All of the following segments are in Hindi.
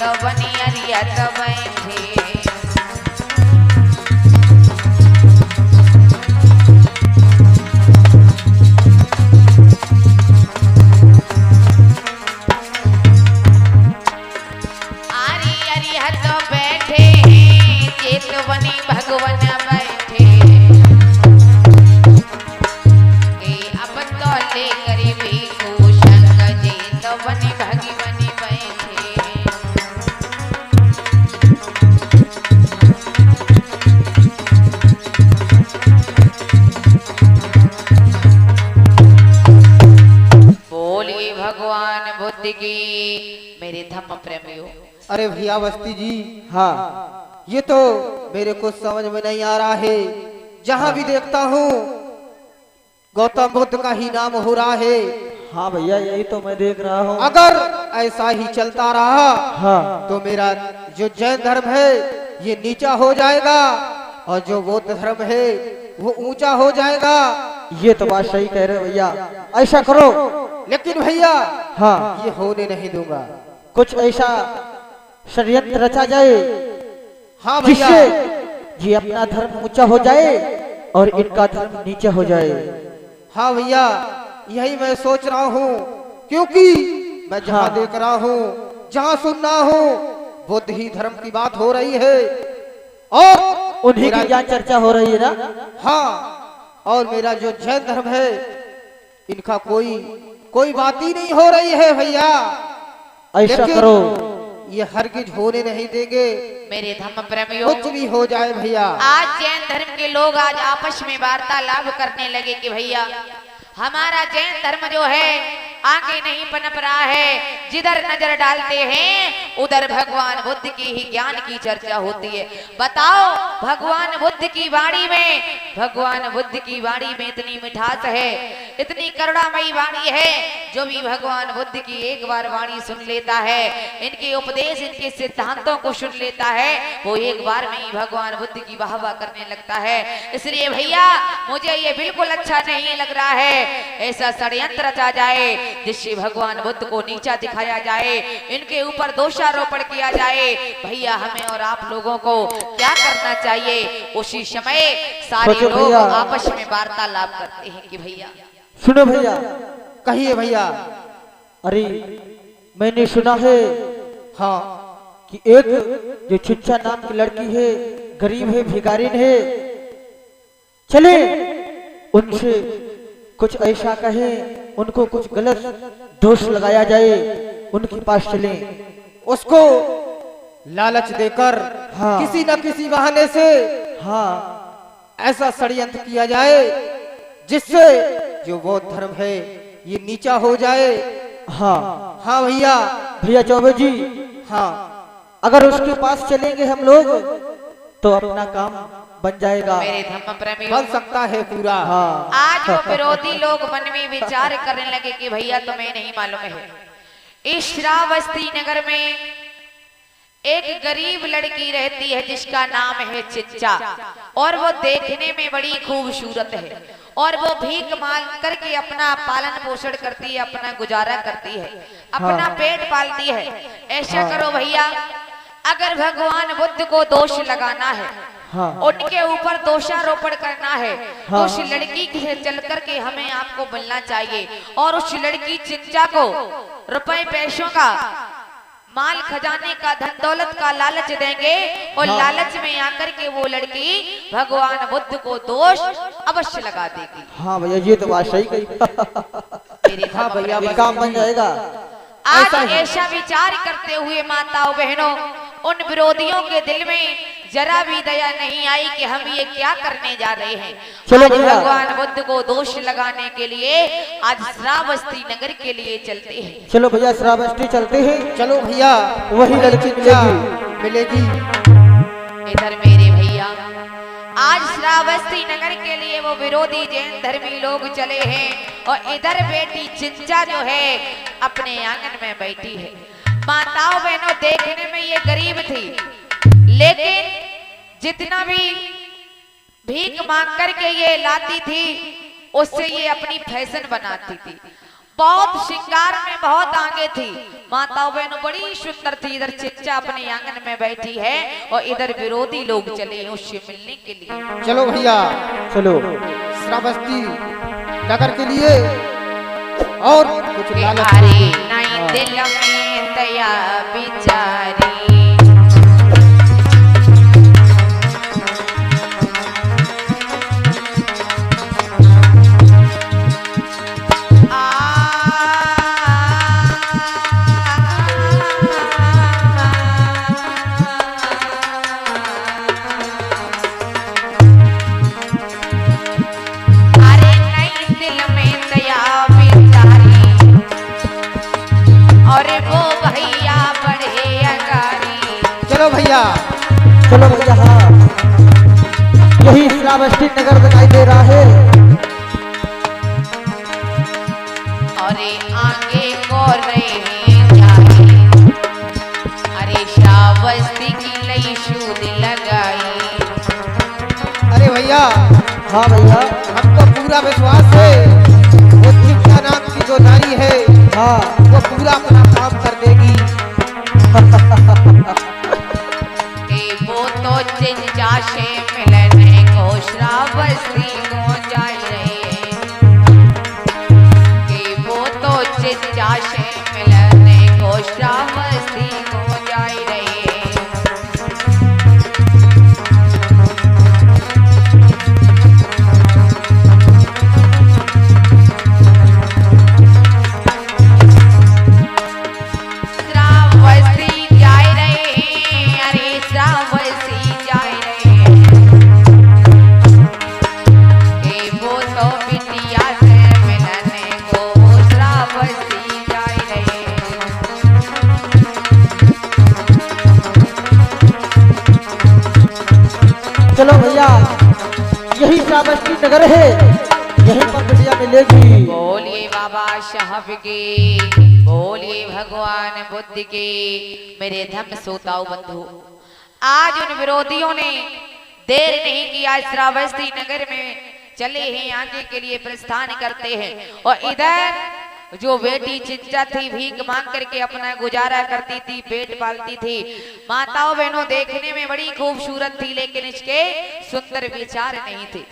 तो बनी अरिया तो बैठे। आरी अरिया तो बैठे चेत बनी भगवान बैठे। अब तो ले गरीबी को संग जी तो बनी भगवानी बैठे। बोलिए भगवान बुद्ध की। मेरे धम्म प्रेमियों। अरे भैया अवस्थी जी, हाँ ये तो मेरे को समझ में नहीं आ रहा है। जहाँ भी देखता हूँ गौतम बुद्ध का ही नाम हो रहा है। हाँ भैया यही तो मैं देख रहा हूँ। अगर ऐसा ही चलता रहा हाँ तो मेरा जो जैन धर्म है ये नीचा हो जाएगा और जो बौद्ध धर्म है वो ऊंचा हो जाएगा। ये तो बात सही कह रहे हो भैया। ऐसा करो, लेकिन भैया हाँ ये होने नहीं दूंगा। कुछ ऐसा षड्यंत्र रचा जाए हाँ भैया, जिससे ये अपना धर्म ऊंचा हो जाए और इनका धर्म नीचे हो जाए। हाँ भैया यही मैं सोच रहा हूँ, क्योंकि मैं जहाँ हाँ। देख रहा हूँ, जहाँ सुन रहा हूँ बुद्ध ही धर्म की बात हो रही है और उन्हीं की ज्ञान चर्चा हो रही है ना। हाँ, और मेरा जो जैन धर्म है इनका कोई बात ही नहीं हो रही है भैया। ऐसा लेकिन करो, ये हरगिज होने नहीं देंगे। मेरे धम्म प्रेमियों। कुछ भी हो जाए भैया। आज जैन धर्म के लोग आज आपस में वार्तालाप करने लगे कि भैया हमारा जैन धर्म जो है आगे नहीं पनप रहा है। जिधर नजर डालते हैं उधर भगवान बुद्ध की ही ज्ञान की चर्चा होती है। बताओ भगवान बुद्ध की वाणी में इतनी मिठास है, इतनी करुणामयी वाणी है। जो भी भगवान बुद्ध की एक बार वाणी सुन लेता है, इनके उपदेश इनके सिद्धांतों को सुन लेता है, वो एक बार में ही भगवान बुद्ध की वाहवा करने लगता है। इसलिए भैया मुझे ये बिल्कुल अच्छा नहीं लग रहा है ऐसा षड्यंत्र रचा जाए जिससे भगवान बुद्ध को नीचा दिखाया जाए, इनके ऊपर दोषारोपण किया जाए। भैया हमें और आप लोगों को क्या करना चाहिए? उसी समय सारे लोग आपस में वार्तालाप करते हैं कि भैया सुनो भैया। कहिए भैया। अरे मैंने सुना है हाँ कि एक जो चिंचा नाम की लड़की है, गरीब है, भिखारिन है, चले उनसे कुछ ऐसा कहे, उनको कुछ गलत दोष लगाया जाए, उनके पास चले, उसको लालच देकर हाँ। किसी न किसी बहाने से हाँ ऐसा षड्यंत्र किया जाए जिससे जो बौद्ध धर्म है ये नीचा हो जाए। हाँ हाँ भैया। भैया चौबे जी, हाँ अगर उसके पास चलेंगे हम लोग तो अपना काम बन जाएगा। मेरे धम्म प्रेमियों। बन सकता है पूरा। हाँ आज वो विरोधी लोग मन में विचार करने लगे कि भैया तुम्हें नहीं मालूम है, इस श्रावस्ती नगर में एक गरीब लड़की रहती है जिसका नाम है चिंचा, और वो देखने में बड़ी खूबसूरत है और वो भीख मांग करके अपना पालन पोषण करती है, अपना गुजारा करती है, अपना पेट पालती है। ऐसा करो भैया, अगर भगवान बुद्ध को दोष लगाना है, हाँ। उनके ऊपर दोषारोपण करना है, हाँ। तो उस लड़की के चल करके हमें आपको मिलना चाहिए और उस लड़की चिंचा को रुपए पैसों का, माल खजाने का, धन दौलत का लालच देंगे और हाँ। लालच में आकर के वो लड़की भगवान बुद्ध को दोष अवश्य लगा देगी। हाँ भैया ये तो बात सही कही। मेरे हाँ भैया, धर्म काम बन जाएगा। आज ऐसा विचार करते हुए माताओं बहनों, उन विरोधियों के दिल में जरा भी दया नहीं आई कि हम ये क्या करने जा रहे हैं। चलो आज भैया। भगवान बुद्ध को दोष लगाने के लिए आज श्रावस्ती नगर के लिए चलते हैं। चलो भैया श्रावस्ती चलते हैं। चलो भैया, वही लड़की मिलेगी। इधर मेरे भैया आज श्रावस्ती नगर के लिए वो विरोधी जैन धर्मी लोग चले हैं और इधर बेटी चिंचा जो है अपने आंगन में बैठी है। माताओं बहनों, देखने में ये गरीब थी, लेकिन जितना भी भीख मांग करके ये लाती थी उससे ये अपनी फैशन बनाती थी। बहुत श्रृंगार में बहुत आगे थी। माताओं बहनों बड़ी सुंदर थी। इधर चिच्चा अपने आंगन में बैठी है और इधर विरोधी लोग चले उससे मिलने के लिए। चलो भैया चलो श्रावस्ती नगर के लिए और कुछ लालच अरे नहीं दिल में दया बिचारी चलो भैया। हाँ यही श्रावस्ती नगर दिखाई दे रहा है। अरे आगे को रहे जाए अरे श्रावस्ती की लई शूद लगाई। अरे भैया। हाँ भैया हमको पूरा विश्वास है वो चिंता नाम की जो नारी है हाँ वो पूरा अपना काम कर देगी। वो तो चिंचा से मिलने को श्रावस्ती को जाई रही है। वो तो चिंचा से मिलने को श्रावस्ती को जाई रही है। चलो भैया यही श्रावस्ती नगर है, यहीं पर बिटिया मिलेगी। बोलिए बाबा साहब की, बोलिए भगवान बुद्ध की। मेरे धर्म सोताओ बंधु, आज उन विरोधियों ने देर नहीं किया, श्रावस्ती नगर में चले हैं, आगे के लिए प्रस्थान करते हैं। और इधर जो बेटी चिंचा थी भीख मांग करके अपना गुजारा करती थी, पेट पालती थी। माताओं बहनों देखने में बड़ी खूबसूरत थी, लेकिन इसके सुंदर विचार नहीं थे।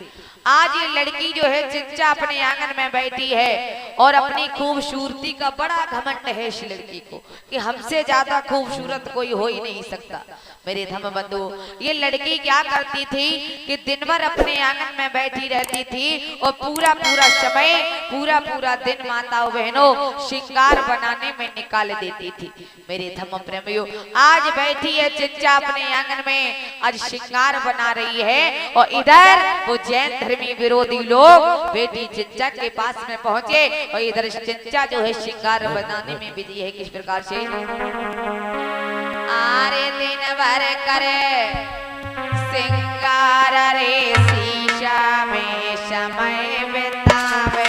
आज ये लड़की जो है चिंचा अपने आंगन में बैठी है और अपनी खूबसूरती का बड़ा घमंड है इस लड़की को कि हमसे ज्यादा खूबसूरत कोई हो ही नहीं सकता। मेरे धर्म बंधु, ये लड़की क्या करती थी कि दिन भर अपने आंगन में बैठी रहती थी और पूरा समय पूरा दिन माताओं बहनों श्रृंगार बनाने में निकाल देती थी। मेरे धर्म प्रेमियों, आज बैठी है चिंचा अपने आंगन में, आज श्रृंगार बना रही है और इधर वो जैन धर्मी विरोधी लोग बेटी चिंचा के पास में पहुंचे और इधर चिंचा जो है श्रृंगार बनाने में बिजी है। किस प्रकार से? आरे दिन भर करे श्रृंगार रे शीशा में समय बितावे।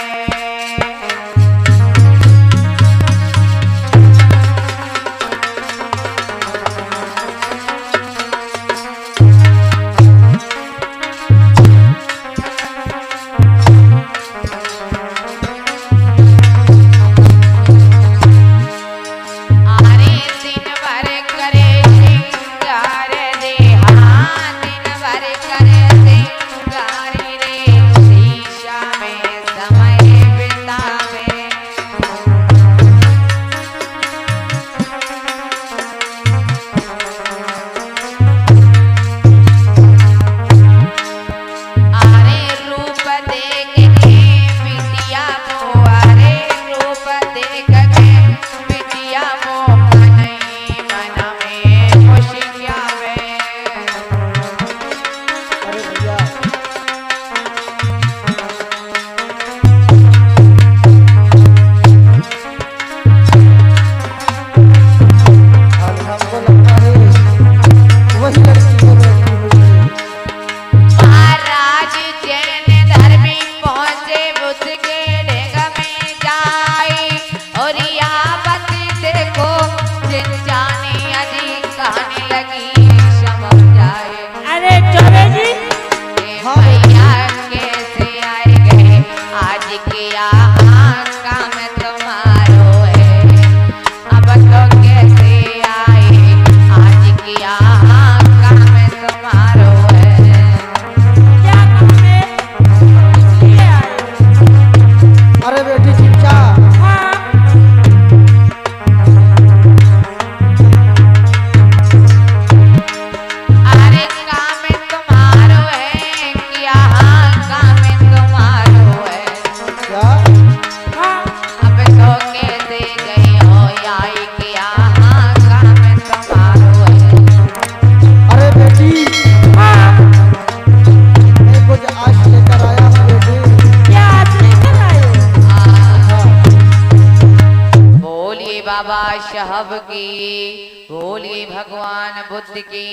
बोलिए भगवान बुद्ध की।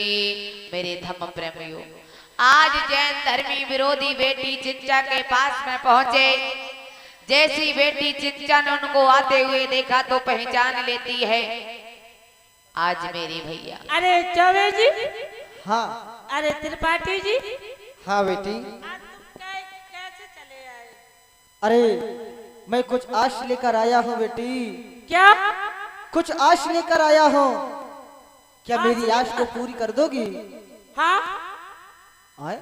मेरे धम्म प्रेमियों, आज जैन धर्मी विरोधी बेटी चिंचा के पास में पहुंचे। जैसी बेटी चिंचा ने उनको आते हुए देखा तो पहचान लेती है। आज मेरी भैया, अरे चौबे जी, हाँ अरे त्रिपाठी जी, हाँ बेटी। आज तुम कैसे चले आए? अरे मैं कुछ आश लेकर आया हूँ बेटी, क्या? कुछ आश लेकर आया हूँ। क्या मेरी आश को पूरी कर दोगी? हाँ, आए?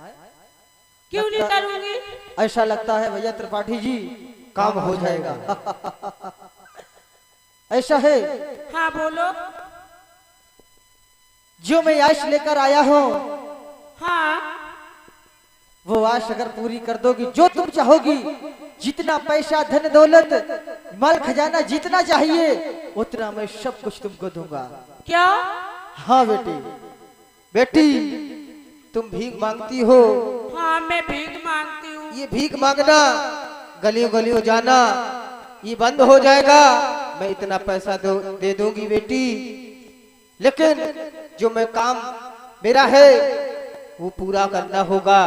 क्यों नहीं करूंगी? ऐसा लगता है भैया त्रिपाठी जी काम हो जाएगा। ऐसा है? हाँ बोलो। जो मैं आश लेकर आया हूँ हाँ, वो आश अगर पूरी कर दोगी, जो तुम चाहोगी, जितना पैसा धन दौलत माल खजाना जितना चाहिए उतना मैं सब कुछ तुमको दूंगा। क्या? हाँ बेटी। बेटी तुम भीख मांगती हो, हाँ मैं भीख मांगती हूँ। ये भीख मांगना, गलियों गलियों जाना, ये बंद हो जाएगा। मैं इतना पैसा दे दूंगी बेटी, लेकिन जो मैं काम मेरा है वो पूरा करना होगा।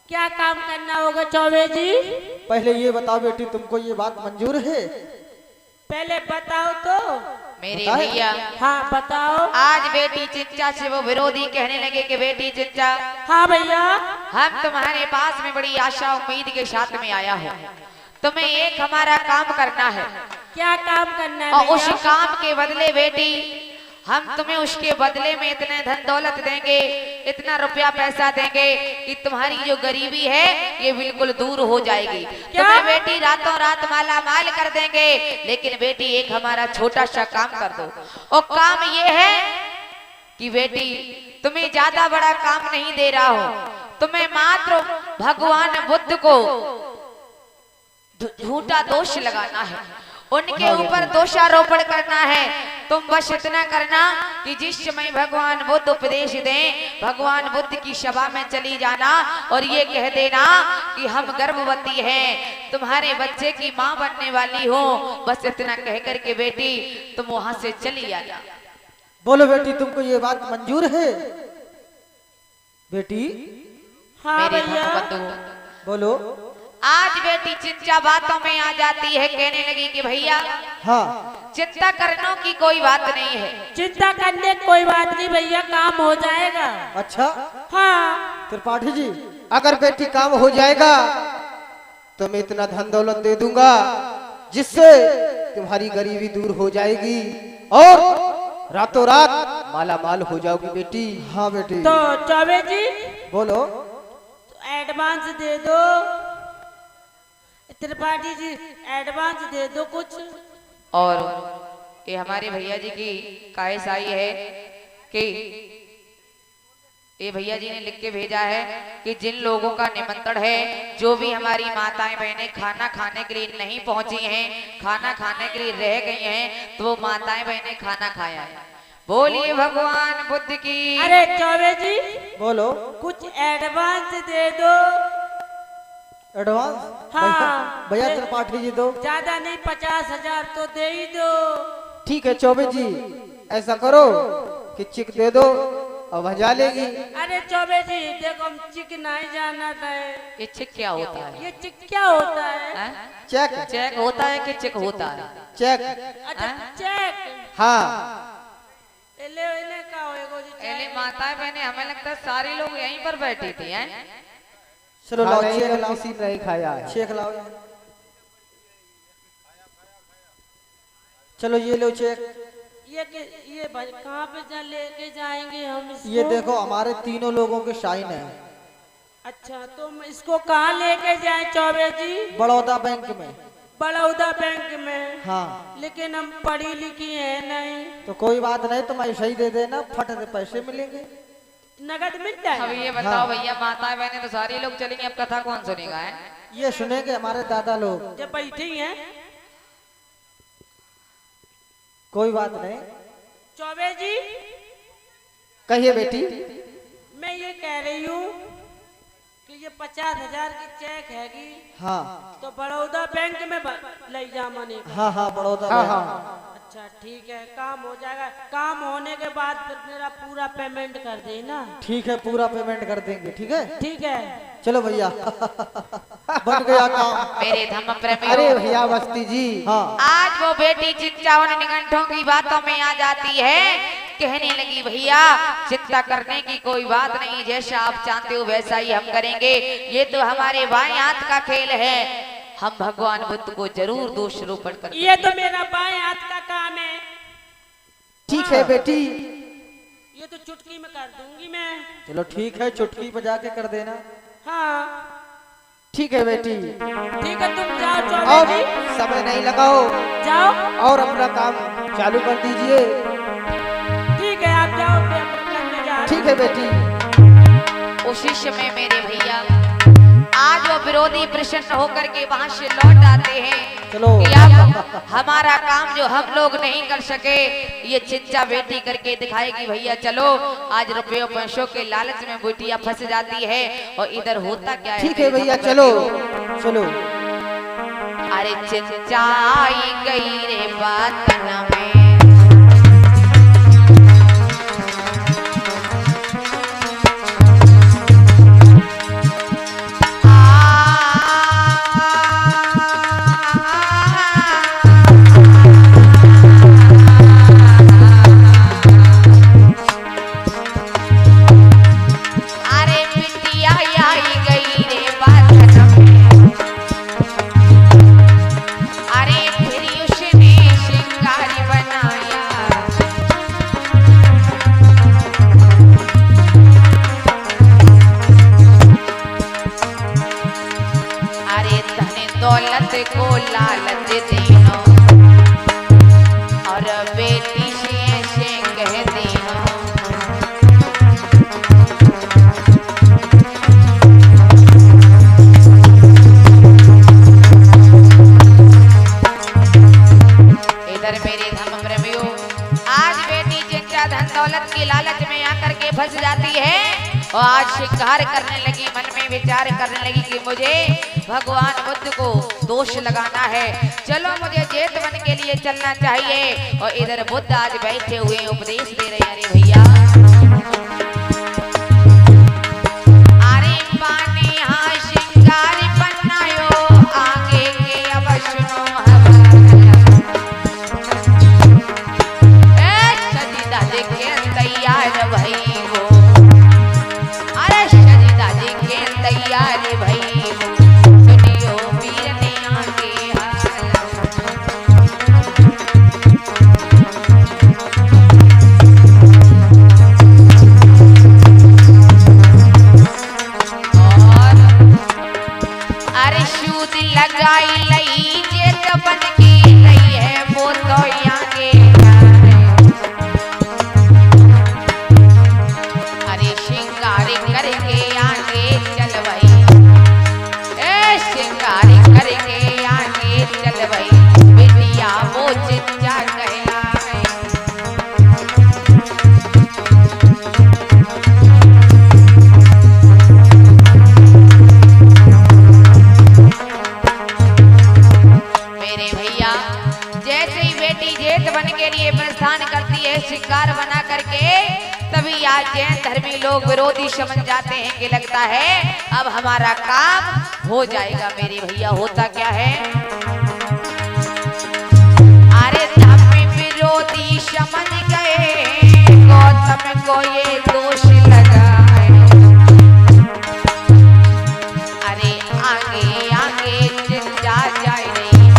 क्या काम करना होगा चौबे जी? पहले ये बताओ बेटी, तुमको ये बात मंजूर है? पहले बताओ तो। मेरे बताए? भैया, हाँ बताओ। आज बेटी चिंचा से वो विरोधी कहने लगे कि बेटी चिंचा, हाँ भैया। हम तुम्हारे पास में बड़ी आशा उम्मीद के साथ में आया हूँ। तुम्हें एक हमारा काम करना है, क्या काम करना है और उस भैया? काम के बदले बेटी हम तुम्हें उसके बदले में इतने धन दौलत देंगे, इतना रुपया पैसा देंगे कि तुम्हारी जो गरीबी है ये बिल्कुल दूर हो जाएगी। तुम्हें बेटी रातों रात माला माल कर देंगे, लेकिन बेटी एक हमारा छोटा सा काम कर दो। और काम ये है कि बेटी तुम्हें ज्यादा बड़ा काम नहीं दे रहा हूं, तुम्हें मात्र भगवान बुद्ध को झूठा दोष लगाना है, उनके ऊपर दोषारोपण करना है। तुम बस इतना करना कि जिस समय भगवान बुद्ध उपदेश दें, भगवान बुद्ध की सभा में चली जाना और ये कह देना कि हम गर्भवती हैं, तुम्हारे बच्चे की माँ बनने वाली हो। बस इतना कह करके बेटी तुम वहां से चली आना। बोलो बेटी, तुमको ये बात मंजूर है? बेटी हाँ मेरे भैया। बंधु, बोलो। आज बेटी चिंचा बातों में आ जाती है, कहने लगी कि भैया हाँ चिंता करने की कोई बात नहीं है। चिंता करने की कोई बात नहीं भैया, काम हो जाएगा। अच्छा हाँ त्रिपाठी जी, अगर बेटी काम हो जाएगा तो मैं इतना धन दौलत दे दूंगा जिससे तुम्हारी गरीबी दूर हो जाएगी और रातों रात माला माल हो जाओगी बेटी। हाँ बेटी। तो चौबे जी बोलो। एडवांस दे दो। त्रिपाठी जी एडवांस दे दो कुछ। और ये हमारे भैया जी की कायस आई है कि ये भैया जी ने लिख के भेजा है कि जिन लोगों का निमंत्रण है, जो भी हमारी माताएं बहनें खाना खाने के लिए नहीं पहुंची हैं, खाना खाने के लिए रह गई हैं, तो वो माताएं बहनें खाना खाया है। बोलिए भगवान बुद्ध की। अरे चौबे जी बोलो। कुछ एडवांस दे दो। एडवांस? हाँ। भैया त्रिपाठी जी दो। ज्यादा नहीं, 50,000 तो दे ही दो। ठीक है चौबे जी, ऐसा करो कि चिक दे दो और भजा लेगी। अरे चौबे जी देखो, हम चिक नहीं जाना था। ये चेक क्या होता है? ये चिक क्या होता है? हैं? चेक? चेक होता है कि चेक होता है? चेक? अच्छा चेक। हाँ। एले का होएगो जी चेक? एले माताएं बहनें, हमें लगता है सारी लोग यहीं पर बैठी थी हैं। चलो हाँ, लाओ नहीं, चेक लाओ। किसी ने नहीं खाया है। चेक लाओ। चलो ये लो चेक। ये कहाँ पे लेके जाएंगे हम इसको? ये देखो हमारे तीनों लोगों के साइन है। अच्छा तुम इसको कहाँ लेके जाए चौबे जी? बड़ौदा बैंक में। बड़ौदा बैंक में? हाँ। लेकिन हम पढ़ी लिखी है नहीं। तो कोई बात नहीं, तुम ऐसा ही दे देना, फट से पैसे मिलेंगे। नगद मिल जाए? अब ये बताओ भैया, माताएं बहनें तो सारी लोग चलेंगे, अब कथा कौन सुनेगा है? ये सुनेंगे हमारे दादा लोग। जब बैठी हैं। कोई बात नहीं। चौबे जी कहिए बेटी। मैं ये कह रही हूँ कि ये 50,000 की चेक हैगी। हाँ तो बड़ौदा बैंक में ले जा मने। हाँ हाँ बड़ौदा हाँ बैंक। हाँ अच्छा ठीक है, काम हो जाएगा। काम होने के बाद फिर मेरा पूरा पेमेंट कर देना। ठीक है, पूरा पेमेंट कर देंगे। ठीक है, ठीक है। चलो भैया बन गया काम। मेरे धर्म प्रेमियों, अरे भैया बस्ती जी, हाँ, आज वो बेटी चिंचा उन निगंठों की बातों में आ जाती है। कहने लगी भैया चिंता करने की कोई बात नहीं, जैसा आप चाहते हो वैसा ही हम करेंगे। ये तो हमारे बाएं हाथ का खेल है, हम भगवान बुद्ध को जरूर दोषारोपण करेंगे। ये तो मेरा बाएं हाथ का काम है। ठीक है बेटी। ये तो चुटकी में कर दूंगी मैं। चलो ठीक है, चुटकी बजा के कर देना। हाँ ठीक है बेटी, ठीक है, तुम जाओ और चौबे जी, समय नहीं लगाओ जाओ। और अपना काम चालू कर दीजिए। ठीक है, आप जाओ, मैं अपने करने जा रही ठीक है बेटी। उसी समय मेरे भैया आज वो विरोधी प्रसन्न होकर के वहां से लौट आते हैं। चलो कि अब हमारा काम जो हम लोग नहीं कर सके ये चिंचा बेटी करके दिखाएगी। भैया चलो, आज रुपयों पैसों के लालच में बेटियां फंस जाती है। और इधर होता क्या है? ठीक है भैया, चलो चलो। अरे चिंचा आई गई रे बातन में, दौलत को लालच देनो और बेटी से कह देनो। इधर मेरे धर्म प्रेमियों, आज बेटी चिंचा धन दौलत की लालच में आकर के फंस जाती है और आज शिकार करने लगी, मन में विचार करने लगी कि मुझे भगवान बुद्ध को दोष लगाना है। चलो मुझे जेठ बन के लिए चलना चाहिए। और इधर बुद्ध आज बैठे हुए उपदेश दे रहे हैं। अरे भैया अरे पानी हाँ शिंगारी बनायो आगे के अवश्य सजीदा जी के तैयार भाई वो, अरे सजीदा जी के तैयार भाई लगाई लई जेठ बन की लई है वो तो आगे। अरे शिंगारी करके आगे चल भाई, ए शिंगारी करके आगे चल भाई, बेटिया वो चिंचा कहलाए। प्रस्थान करती है शिकार बना करके, तभी आज जैन धर्मी लोग विरोधी समझ जाते हैं कि लगता है अब हमारा काम हो जाएगा। मेरे भैया होता क्या है? अरे धर्मी विरोधी समझ गए गौतम को ये दोष लगा है। अरे आगे आगे चिंचा जाए नहीं,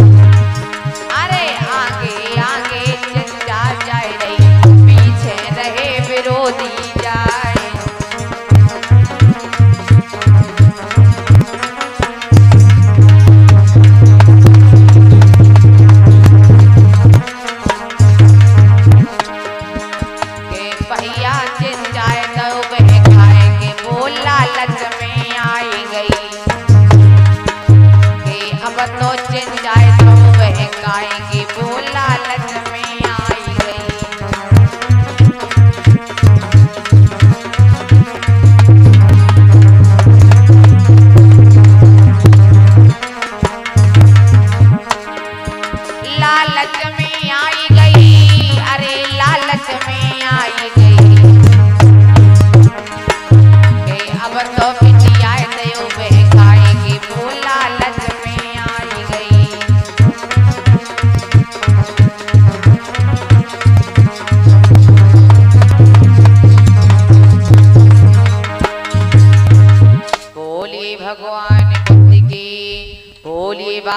अरे आगे आगे चिंचा जाए नहीं, पीछे रहे विरोधी जाए। के भैया चिंचाए तो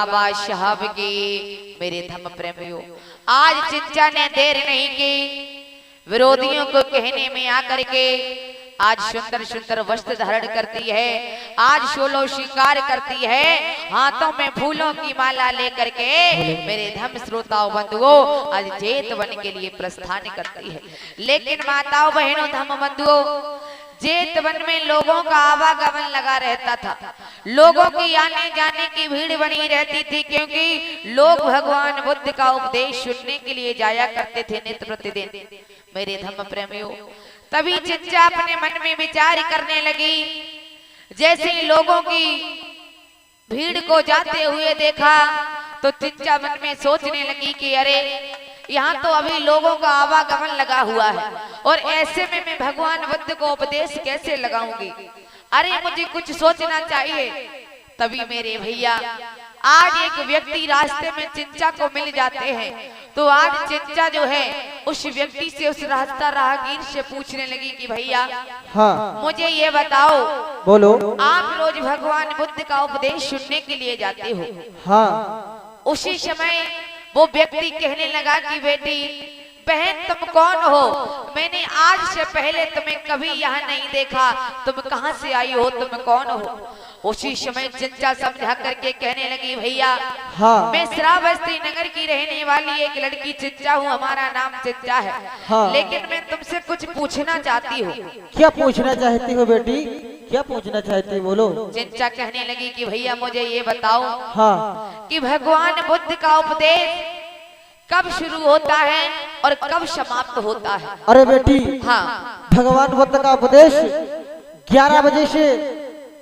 बाबा साहब की। मेरे धर्म प्रेमियों, आज चिंचा ने देर नहीं की, विरोधियों को कहने में आकर के आज सुंदर सुंदर वस्त्र धारण करती है, आज सोलो शिकार करती है, हाथों में फूलों की माला लेकर के मेरे धर्म श्रोताओं बंधुओं आज जेतवन के लिए प्रस्थान करती है। लेकिन माताओं बहनों धर्म बंधुओं, जेतवन में लोगों का आवागमन लगा रहता था, लोगों की आने जाने की भीड़ बनी रहती थी, क्योंकि लोग भगवान बुद्ध का उपदेश सुनने के लिए जाया करते थे नित्य प्रतिदिन। मेरे धर्म प्रेमियों, तभी चिंचा अपने मन में विचार करने लगी। जैसे ही लोगों की भीड़ को जाते हुए देखा तो चिंचा मन में सोचने लगी कि अरे यहाँ तो अभी लोगों का आवागमन लगा हुआ है, और ऐसे में मैं भगवान बुद्ध को उपदेश कैसे लगाऊंगी, अरे मुझे कुछ सोचना चाहिए। तभी मेरे भैया आज एक व्यक्ति रास्ते में चिंचा को मिल जाते हैं, तो आज चिंचा जो है उस व्यक्ति से, उस रास्ता राहगीर से पूछने लगी कि भैया हाँ मुझे ये बताओ, बोलो। आप रोज भगवान बुद्ध का उपदेश सुनने के लिए जाते हो? हाँ। उसी समय वो व्यक्ति कहने लगा कि बेटी बहन तुम कौन हो, मैंने आज से पहले तुम्हें कभी यहाँ नहीं देखा, तुम कहाँ से आई हो, तुम कौन हो? उसी समय चिंचा समझा करके कहने लगी भैया हाँ। मैं श्रावस्ती नगर की रहने वाली एक लड़की चिंचा हूँ, हमारा नाम चिंचा है। हाँ। लेकिन मैं तुमसे कुछ पूछना चाहती हूँ। क्या पूछना चाहती हो बेटी, क्या पूछना चाहती, बोलो। चिंचा कहने लगी कि भैया मुझे ये बताओ हाँ। कि भगवान बुद्ध का उपदेश कब शुरू होता है और कब समाप्त होता है? अरे बेटी हाँ, भगवान बुद्ध का उपदेश 11 बजे से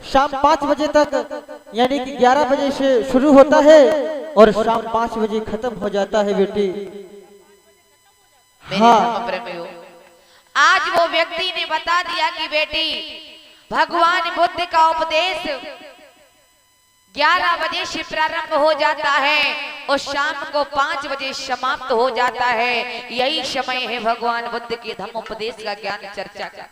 शाम 5 बजे तक, यानी कि 11 बजे से शुरू होता है और शाम 5 बजे खत्म हो जाता है बेटी। मेरे धर्म प्रेमियों, आज वो व्यक्ति ने बता दिया कि बेटी भगवान बुद्ध का उपदेश 11 बजे से प्रारंभ हो जाता है और शाम को 5 बजे समाप्त हो जाता है। यही समय है भगवान बुद्ध के धर्म उपदेश का, ज्ञान चर्चा का।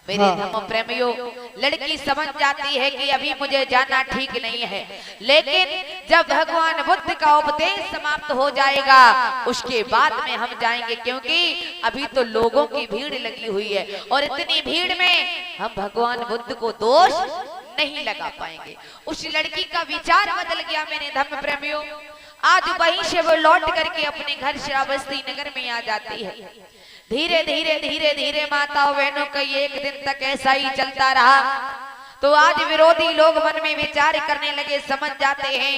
मेरे धर्म प्रेमियों, लड़की समझ जाती है कि अभी मुझे जाना ठीक नहीं है, लेकिन जब भगवान बुद्ध का उपदेश समाप्त हो जाएगा उसके बाद में हम जाएंगे, क्योंकि अभी तो लोगों की भीड़ लगी हुई है और इतनी भीड़ में हम भगवान बुद्ध को दोष नहीं लगा पाएंगे। उस लड़की का विचार बदल गया मेरे धर्म प्रेमियों। आज वहीं से वो लौट करके अपने घर श्रावस्ती नगर में आ जाती है। धीरे धीरे धीरे धीरे माताओं बहनों का एक दिन तक ऐसा ही चलता रहा, तो आज विरोधी लोग मन में विचार करने लगे, समझ जाते हैं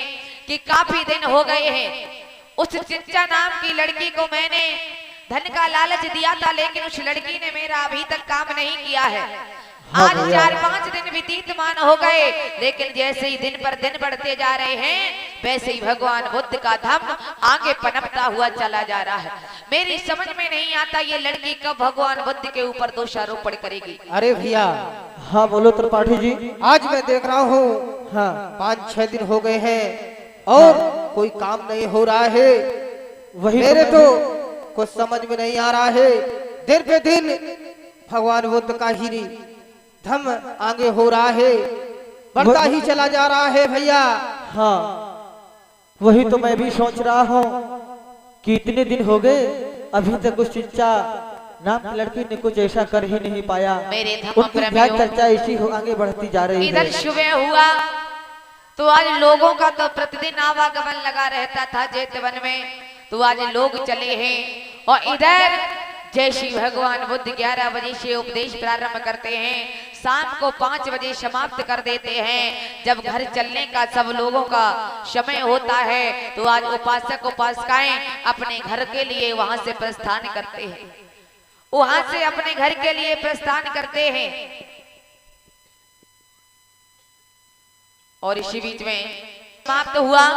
कि काफी दिन हो गए हैं, उस चिंचा नाम की लड़की को मैंने धन का लालच दिया था, लेकिन उस लड़की ने मेरा अभी तक काम नहीं किया है। आज 4-5 दिन व्यतीतमान हो गए, लेकिन जैसे ही दिन पर दिन बढ़ते जा रहे हैं वैसे ही भगवान बुद्ध का धम्म आगे पनपता हुआ चला जा रहा है। मेरी समझ में नहीं आता ये लड़की कब भगवान बुद्ध के ऊपर दोषारोपण करेगी। अरे भैया, हाँ बोलो त्रिपाठी जी। आज मैं देख रहा हूँ हाँ 5-6 दिन हो गए हैं और कोई काम नहीं हो रहा है। वही मेरे तो कुछ समझ में नहीं आ रहा है। दिन पे दिन भगवान बुद्ध का ही धम्म आगे हो रहा है, बढ़ता ही चला जा रहा है भैया। हाँ वही तो मैं भी सोच रहा हूँ कि इतने दिन हो गए अभी तक उस चिंचा नाम की लड़की ने कुछ ऐसा कर ही नहीं पाया। मेरे धर्म उनकी प्रेमियों, चर्चा ऐसी हो आगे बढ़ती जा रही है। इधर सुबह हुआ तो आज लोगों का तो प्रतिदिन आवागमन लगा रहता था जेतवन में, तो आज लोग चले हैं। और इधर जैसे भगवान बुद्ध 11 बजे से उपदेश प्रारंभ करते हैं, शाम को 5 बजे समाप्त कर देते हैं। जब घर चलने का सब लोगों का समय होता है तो आज उपासक उपासिकाएं अपने घर के लिए वहां से प्रस्थान करते हैं, वहां से अपने घर के लिए प्रस्थान करते हैं। और इसी बीच में समाप्त हुआ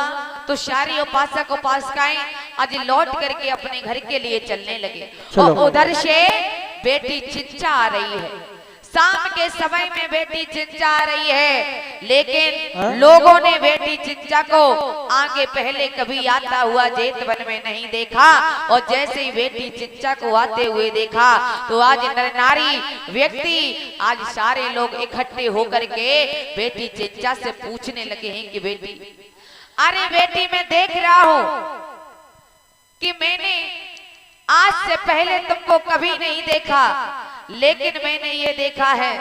तो सारी उपासक उपासिकाएं आज लौट करके अपने घर के लिए चलने लगे। और उधर से बेटी चिंचा आ रही है, शाम के समय में बेटी चिंचा आ रही है, लेकिन लोगों ने बेटी चिंचा को आगे पहले कभी आता हुआ जेतवन में नहीं देखा। और जैसे ही बेटी चिंचा को आते हुए देखा तो आज नर नारी व्यक्ति आज सारे लोग इकट्ठे होकर के बेटी चिंचा से पूछने लगे हैं कि बेटी अरे बेटी मैं देख रहा हूं कि मैंने आज से पहले तुमको कभी नहीं देखा, लेकिन मैंने ये देखा है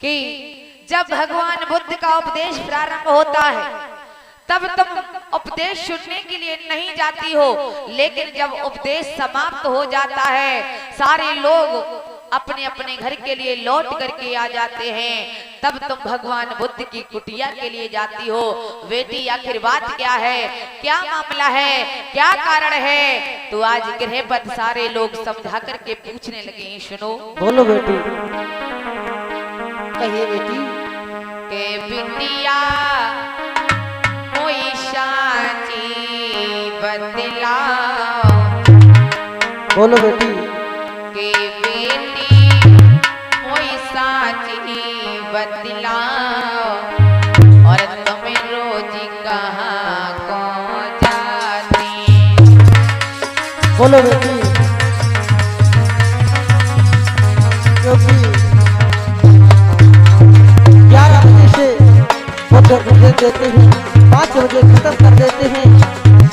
कि जब भगवान बुद्ध का उपदेश प्रारंभ होता है तब तुम उपदेश सुनने के लिए नहीं जाती हो, लेकिन जब उपदेश समाप्त हो जाता है सारे लोग अपने अपने घर के लिए लौट करके आ जाते हैं, तब तुम भगवान बुद्ध की कुटिया के लिए जाती हो। बेटी आखिर बात क्या है, क्या मामला है, क्या कारण है? तो आज गृहपति सारे लोग समझा करके पूछने लगे। सुनो। बोलो बेटी। कहिए बेटी। के बिटिया कोई साची बतलाओ। बोलो बेटी। के बेटी कोई साची बतलाओ, और तुम रोज कहाँ को जाती। बोलो बेटी। क्योंकि 11 बजे से बुद्ध उपदेश देते हैं, 5 बजे खत्म कर देते हैं,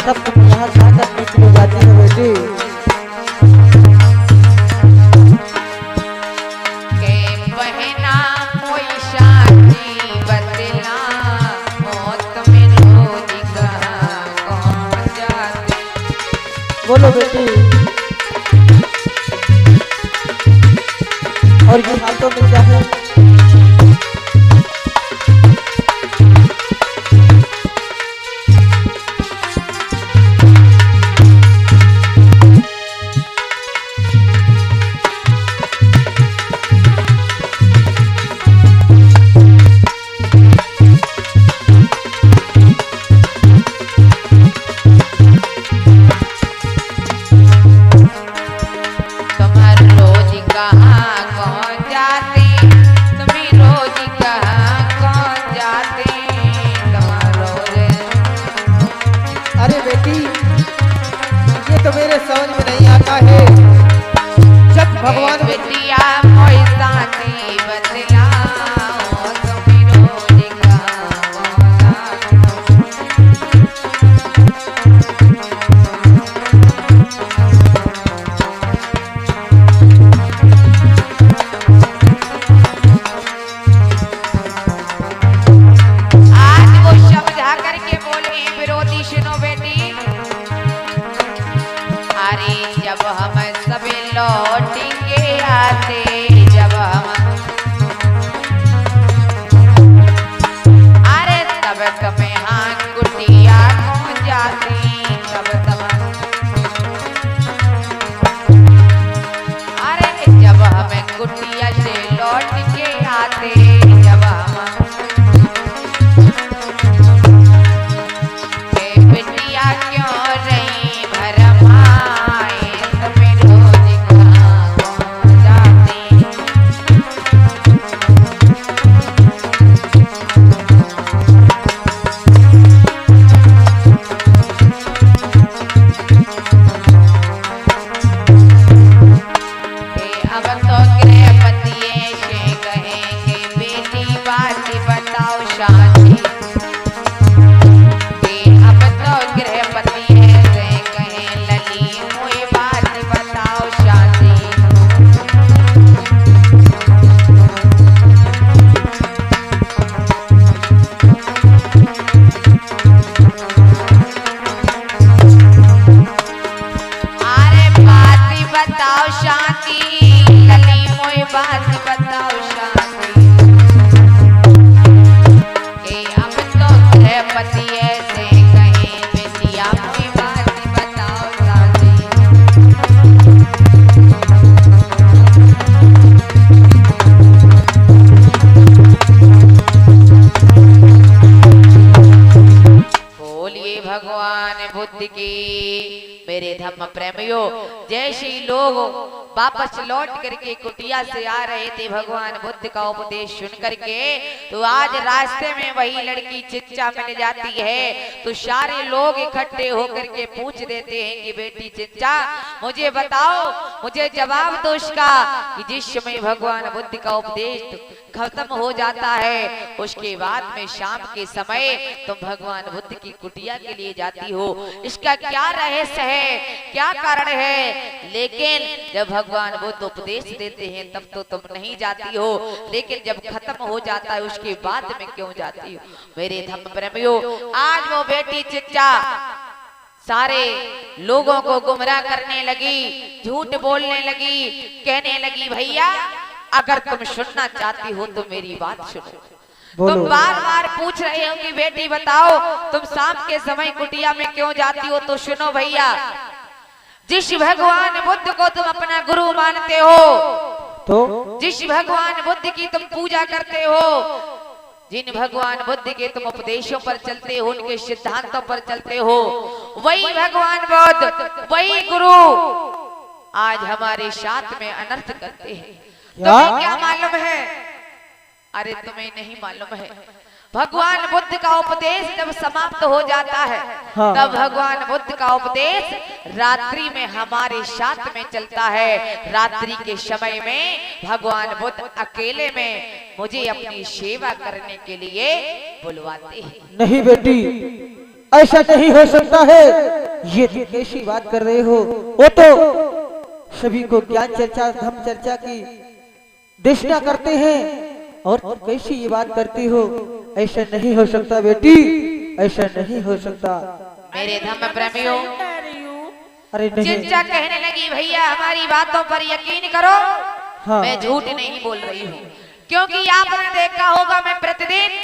तब तुम यहाँ जाकर निकल जाती है बेटी। के बहना कोई शादी बतला, ओ तुम रोज कहाँ को जाती। बोलो बेटी। और ये हाथों में क्या है? धम्म प्रेमियों, जैसे ही लोग वापस लौट करके कुटिया से आ रहे थे भगवान बुद्ध का उपदेश सुन करके, तो आज रास्ते में वही लड़की चिच्चा मिल जाती है। तो सारे लोग इकट्ठे होकर के पूछ देते हैं कि बेटी चिच्चा मुझे बताओ, मुझे जवाब दो इसका कि जिस समय भगवान बुद्ध का उपदेश खत्म हो जाता है उसके बाद में शाम के समय तुम भगवान बुद्ध की कुटिया के लिए जाती हो, इसका क्या रहस्य है, क्या कारण है? लेकिन जब भगवान बुद्ध उपदेश देते हैं तब तो तुम नहीं जाती हो, लेकिन जब खत्म हो जाता है उसके बाद में क्यों जाती हो? मेरे धम्म प्रेमियों, आज वो बेटी चिच्चा सारे लोगों को गुमराह करने लगी, झूठ बोलने लगी, कहने लगी भैया अगर तुम सुनना चाहती हो तो मेरी बात सुनो। तुम बार बार पूछ रहे हो कि बेटी बताओ तुम शाम के समय कुटिया में क्यों जाती हो, तो सुनो भैया, जिस भगवान बुद्ध को तुम अपना गुरु मानते हो, तो जिस भगवान बुद्ध की तुम पूजा करते हो, जिन भगवान बुद्ध के तुम उपदेशों पर चलते हो, उनके सिद्धांतों पर चलते हो, वही भगवान बुद्ध, वही गुरु आज हमारे साथ में अनर्थ करते हैं। तुम्हें क्या मालूम है? अरे तुम्हें नहीं मालूम है, भगवान बुद्ध का उपदेश जब समाप्त हो जाता है तब भगवान बुद्ध का उपदेश रात्रि में हमारे साथ में चलता है। रात्रि के समय में भगवान बुद्ध अकेले में मुझे अपनी सेवा करने के लिए बुलवाते हैं। नहीं बेटी, ऐसा नहीं हो सकता है, ये तुम कैसी बात कर रहे हो? वो तो सभी को ज्ञान चर्चा धर्म चर्चा की देशना करते हैं और तुम कैसी ये बात करती हो? ऐसा नहीं हो सकता बेटी, ऐसा नहीं हो सकता। मेरे धम्म प्रेमियों, कह रही हूँ। अरे नहीं, चिच्चा कहने लगी भैया हमारी बातों पर यकीन करो, हाँ। मैं झूठ नहीं बोल रही हूँ, क्योंकि आपने देखा होगा मैं प्रतिदिन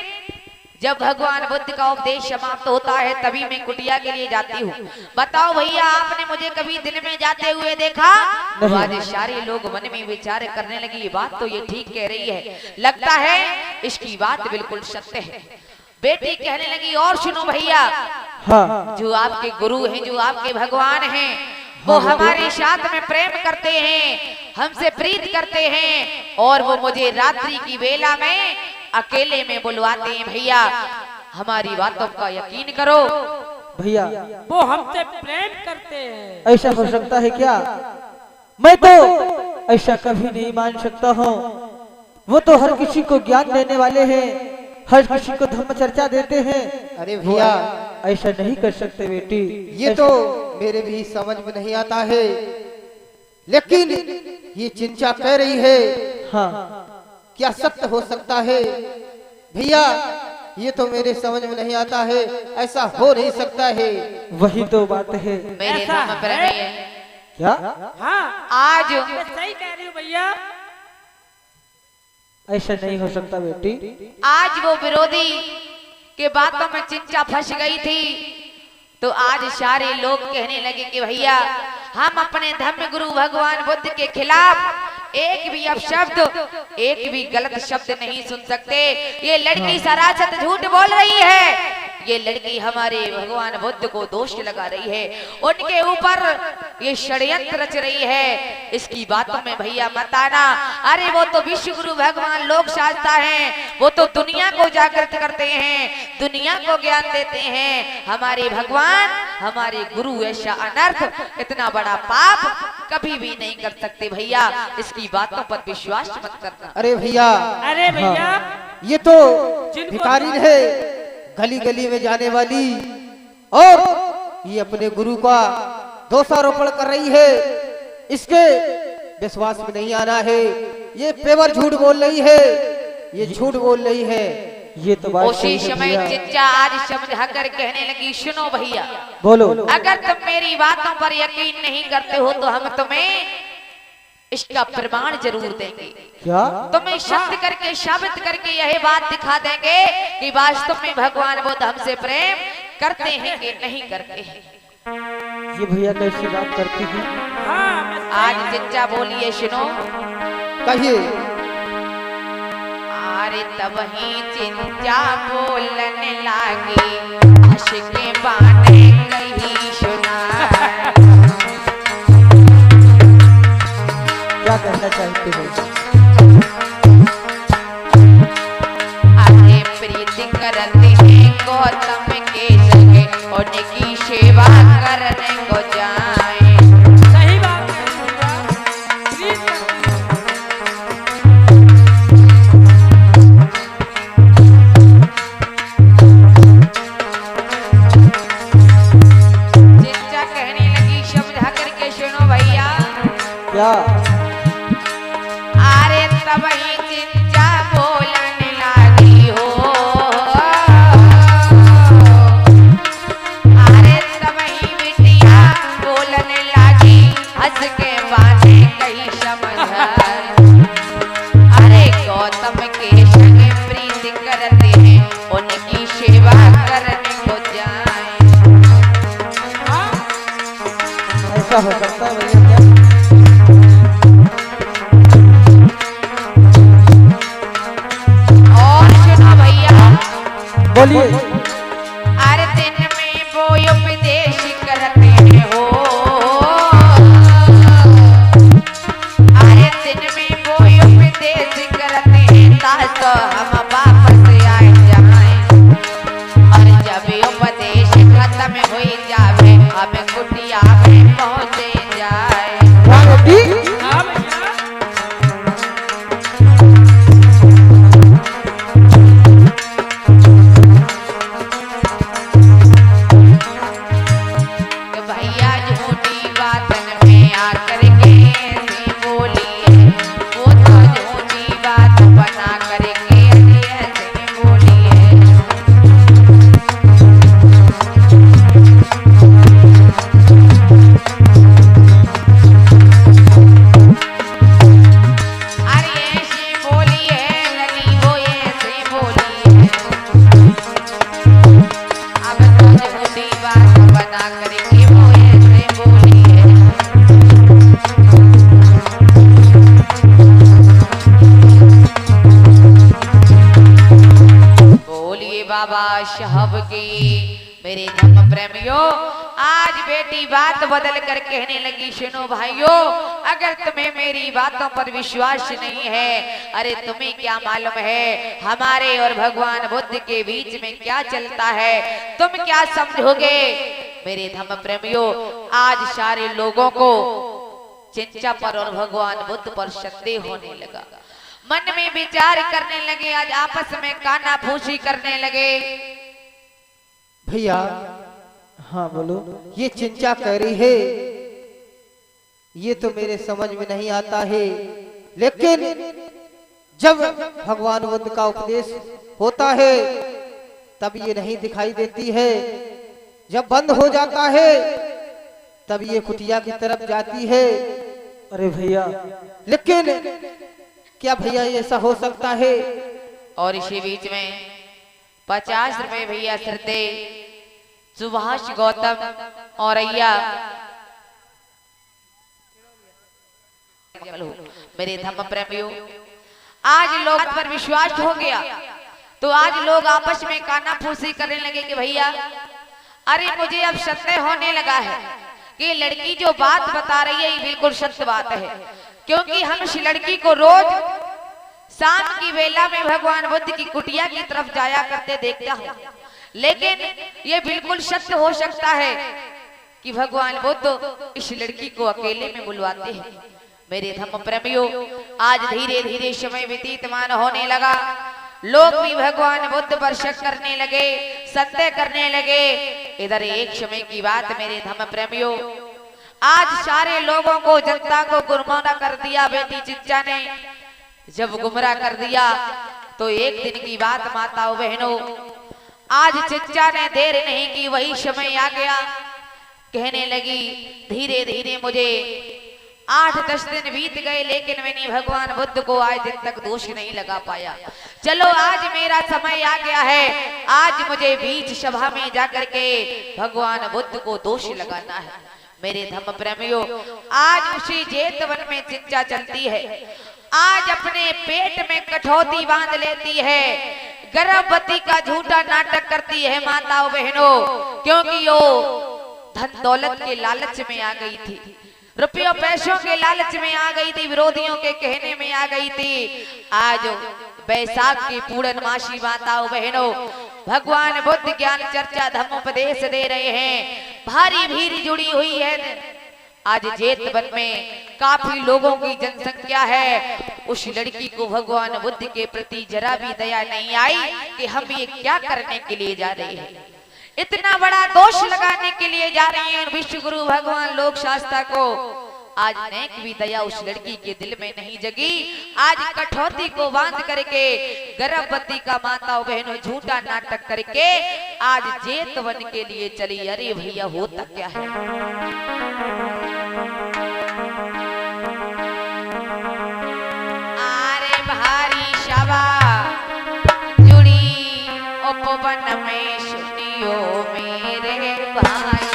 जब भगवान बुद्ध का उपदेश समाप्त होता है तभी मैं कुटिया के लिए जाती हूँ। बताओ भैया आपने मुझे कभी दिन में जाते हुए देखा? आज सारे लोग मन में विचार करने लगी, बात तो ये ठीक कह रही है, लगता है इसकी बात बिल्कुल सत्य है। बेटी कहने लगी और सुनो भैया, हाँ। जो आपके गुरु हैं, जो आपके भगवान हैं, वो हमारे साथ में प्रेम करते हैं, हमसे प्रीत करते हैं और वो मुझे रात्रि की बेला में अकेले में बुलवाते हैं। भैया हमारी बातों का यकीन करो। भैया वो हमसे प्रेम करते हैं। ऐसा हो सकता है क्या? मैं तो ऐसा कभी नहीं मान सकता हूँ। वो तो हर किसी को ज्ञान देने वाले हैं, हर किसी को धर्म चर्चा देते हैं। अरे भैया ऐसा नहीं कर सकते बेटी, ये तो मेरे भी समझ में नहीं आता है, लेकिन ये चिंचा कह रही है, हाँ। क्या सत्य हो सकता है? भैया ये तो मेरे समझ में नहीं आता है, ऐसा हो नहीं सकता है। वही तो बात है। मेरे ऐसा धर्म पर है? है क्या हाँ आज मैं सही कह रही हूँ भैया। ऐसा नहीं हो सकता बेटी। आज वो विरोधी के बातों में चिंचा फंस गई थी, तो आज सारे लोग कहने लगे कि भैया हम अपने धर्म गुरु भगवान बुद्ध के खिलाफ एक भी अपशब्द, एक भी गलत शब्द नहीं सुन सकते। ये लड़की सरासत झूठ बोल रही है, ये लड़की हमारे भगवान बुद्ध को दोष लगा रही है, उनके ऊपर ये षड्यंत्र रच रही है। इसकी बातों में भैया मत आना। अरे वो तो विश्व गुरु भगवान लोक शास्ता है, वो तो दुनिया को जागृत करते हैं, दुनिया को ज्ञान देते हैं। हमारे भगवान, हमारे गुरु ऐसा अनर्थ, इतना बड़ा पाप कभी भी नहीं कर सकते। भैया इसकी बातों पर विश्वास मत करना। अरे भैया, अरे भैया ये तो भिखारी है, गली गली में जाने वाली, और ये अपने गुरु का दोषारोपण कर रही है। इसके विश्वास में नहीं आना है, ये पेवर झूठ बोल रही है, ये झूठ बोल रही है। ये तो बात उसी सही है समय भैया। चिच्चा आज समझा कर कहने लगी, सुनो भैया, बोलो। अगर तुम मेरी बातों पर यकीन नहीं करते हो तो हम तुम्हें इसका प्रमाण जरूर देंगे। क्या? तुम्हें शब्द करके, साबित करके यह बात दिखा देंगे कि वास्तव में भगवान बुद्ध हमसे प्रेम करते हैं कि नहीं करते हैं। ये भैया कैसी बात करती है? हाँ मैं आज चिच्चा बोलिए, सुनो। कहिए। अरे तब ही चिंचा बोलने लागी, हंस के बाने कही सुना। कहना चाहते हो? आगे प्रीति करते हैं गौतम के संगे, उनकी सेवा करने को जाए। सही बात है भैया, प्लीज करती चिंचा कहने लगी, समझा करके सुनो भैया। क्या? अरे तब ही चिंचा बोलने लगी हो, अरे तब ही बिटिया बोलने लगी, हंस के बाने कही समझ। अरे गौतम के संग प्रीति करते हैं, उनकी सेवा करने को जाए। ऐसा हो सकता है भैया क्या? और सुनो भैया, बोलिए। अरे दिन में वो उपदेश करते हैं हो, अरे दिन में वो उपदेश करते हैं, ताकि तो हम वापस आए जाए। और जब उपदेश खत्म हो जावे, हमें कुटिया में पहुंचे जाए। क्या बेटी? हाँ भैया, कि भैया झूठी बातन में आकर के ऐसे बोली है, वो तो झूठी बात बना करके ऐसे बोली है। अरे ऐसे बोली है लगी, वो ऐसे बोली है, अब तो झूठी बात बना करके वो ऐसे बोली है। बोलिए बाबा साहब की। मेरे धर्म प्रेमियों, आज बेटी बात बदल कर कहने लगी, सुनो भाइयों, अगर तुम्हें मेरी बातों पर विश्वास नहीं है, अरे तुम्हें क्या मालूम है हमारे और भगवान बुद्ध के बीच में क्या चलता है, तुम क्या समझोगे? मेरे धर्म प्रेमियों, आज सारे लोगों को चिंचा पर और भगवान बुद्ध पर संदेह होने लगा, मन में विचार करने लगे, आज आपस में काना फूसी करने लगे। भैया हाँ बोलो। ये चिंचा कह रही है, ये तो मेरे समझ में नहीं आता है, लेकिन जब भगवान बुद्ध का उपदेश होता है तब ये नहीं दिखाई देती है, जब बंद हो जाता है तब ये कुटिया की तरफ जाती है। अरे भैया, लेकिन क्या भैया ये ऐसा हो सकता है? और इसी बीच में 50 रुपए भैया सरते सुभाष गौतम और अय्या मेरे धर्म प्रेमियों, आज लोग पर विश्वास हो गया तो आज लोग आपस में काना फूसी करने लगे कि भैया अरे मुझे अब संदेह होने लगा है कि लड़की जो बात बता रही है ये बिल्कुल सत्य बात है, क्योंकि हम इस लड़की को रोज शाम की वेला में भगवान बुद्ध की कुटिया की तरफ जाया करते देखता हूँ, लेकिन ये बिल्कुल सत्य हो सकता है कि भगवान बुद्ध इस लड़की को अकेले में बुलवाते हैं। मेरे धर्म प्रेमियों, आज धीरे धीरे समय व्यतीतमान होने लगा, लोग भी भगवान बुद्ध पर शक करने लगे, संदेह करने लगे। इधर एक समय की बात मेरे धर्म प्रेमियों, आज सारे लोगों को, जनता को गुमराह कर दिया बेटी चिंचा ने। जब गुमराह कर दिया तो एक दिन की बात माताओं बहनों, आज चिंचा ने देर नहीं की, वही समय आ गया, कहने लगी धीरे धीरे मुझे 8-10 दिन बीत गए लेकिन मैंने भगवान बुद्ध को आज दिन तक दोष नहीं लगा पाया। चलो आज मेरा समय आ गया है, आज मुझे बीच सभा में जाकर के भगवान बुद्ध को दोष लगाना है। मेरे धर्म प्रेमियों, आज उसी जेतवन में चिंचा चलती है, आज अपने पेट में कठौती बांध लेती है, गर्भवती का झूठा नाटक करती है माताओं बहनों, क्योंकि वो धन दौलत के लालच में आ गई थी। रुपयों पैसों के लालच में आ गई थी, विरोधियों के कहने में आ गई थी। आज बैसाख की पूर्णमासी माताओं बहनों, भगवान बुद्ध ज्ञान चर्चा धम्मोपदेश दे रहे हैं। भारी भीड़ जुड़ी हुई है। आज जेतवन में काफी लोगों की जनसंख्या है। उस लड़की को भगवान बुद्ध के प्रति जरा भी दया नहीं आई कि हम ये क्या करने के लिए जा रहे हैं, इतना बड़ा दोष लगाने के लिए जा रहे हैं विश्व गुरु भगवान लोक शास्त्रा को। आज नेक भी दया उस लड़की के दिल में नहीं जगी। आज कठौती को बांध करके गर्भवती का माताओं बहनों झूठा नाटक करके आज जेतवन के लिए चली। अरे भैया होता क्या है, अरे भारी शवा जुड़ी उपवन में सुनियो मेरे भाई।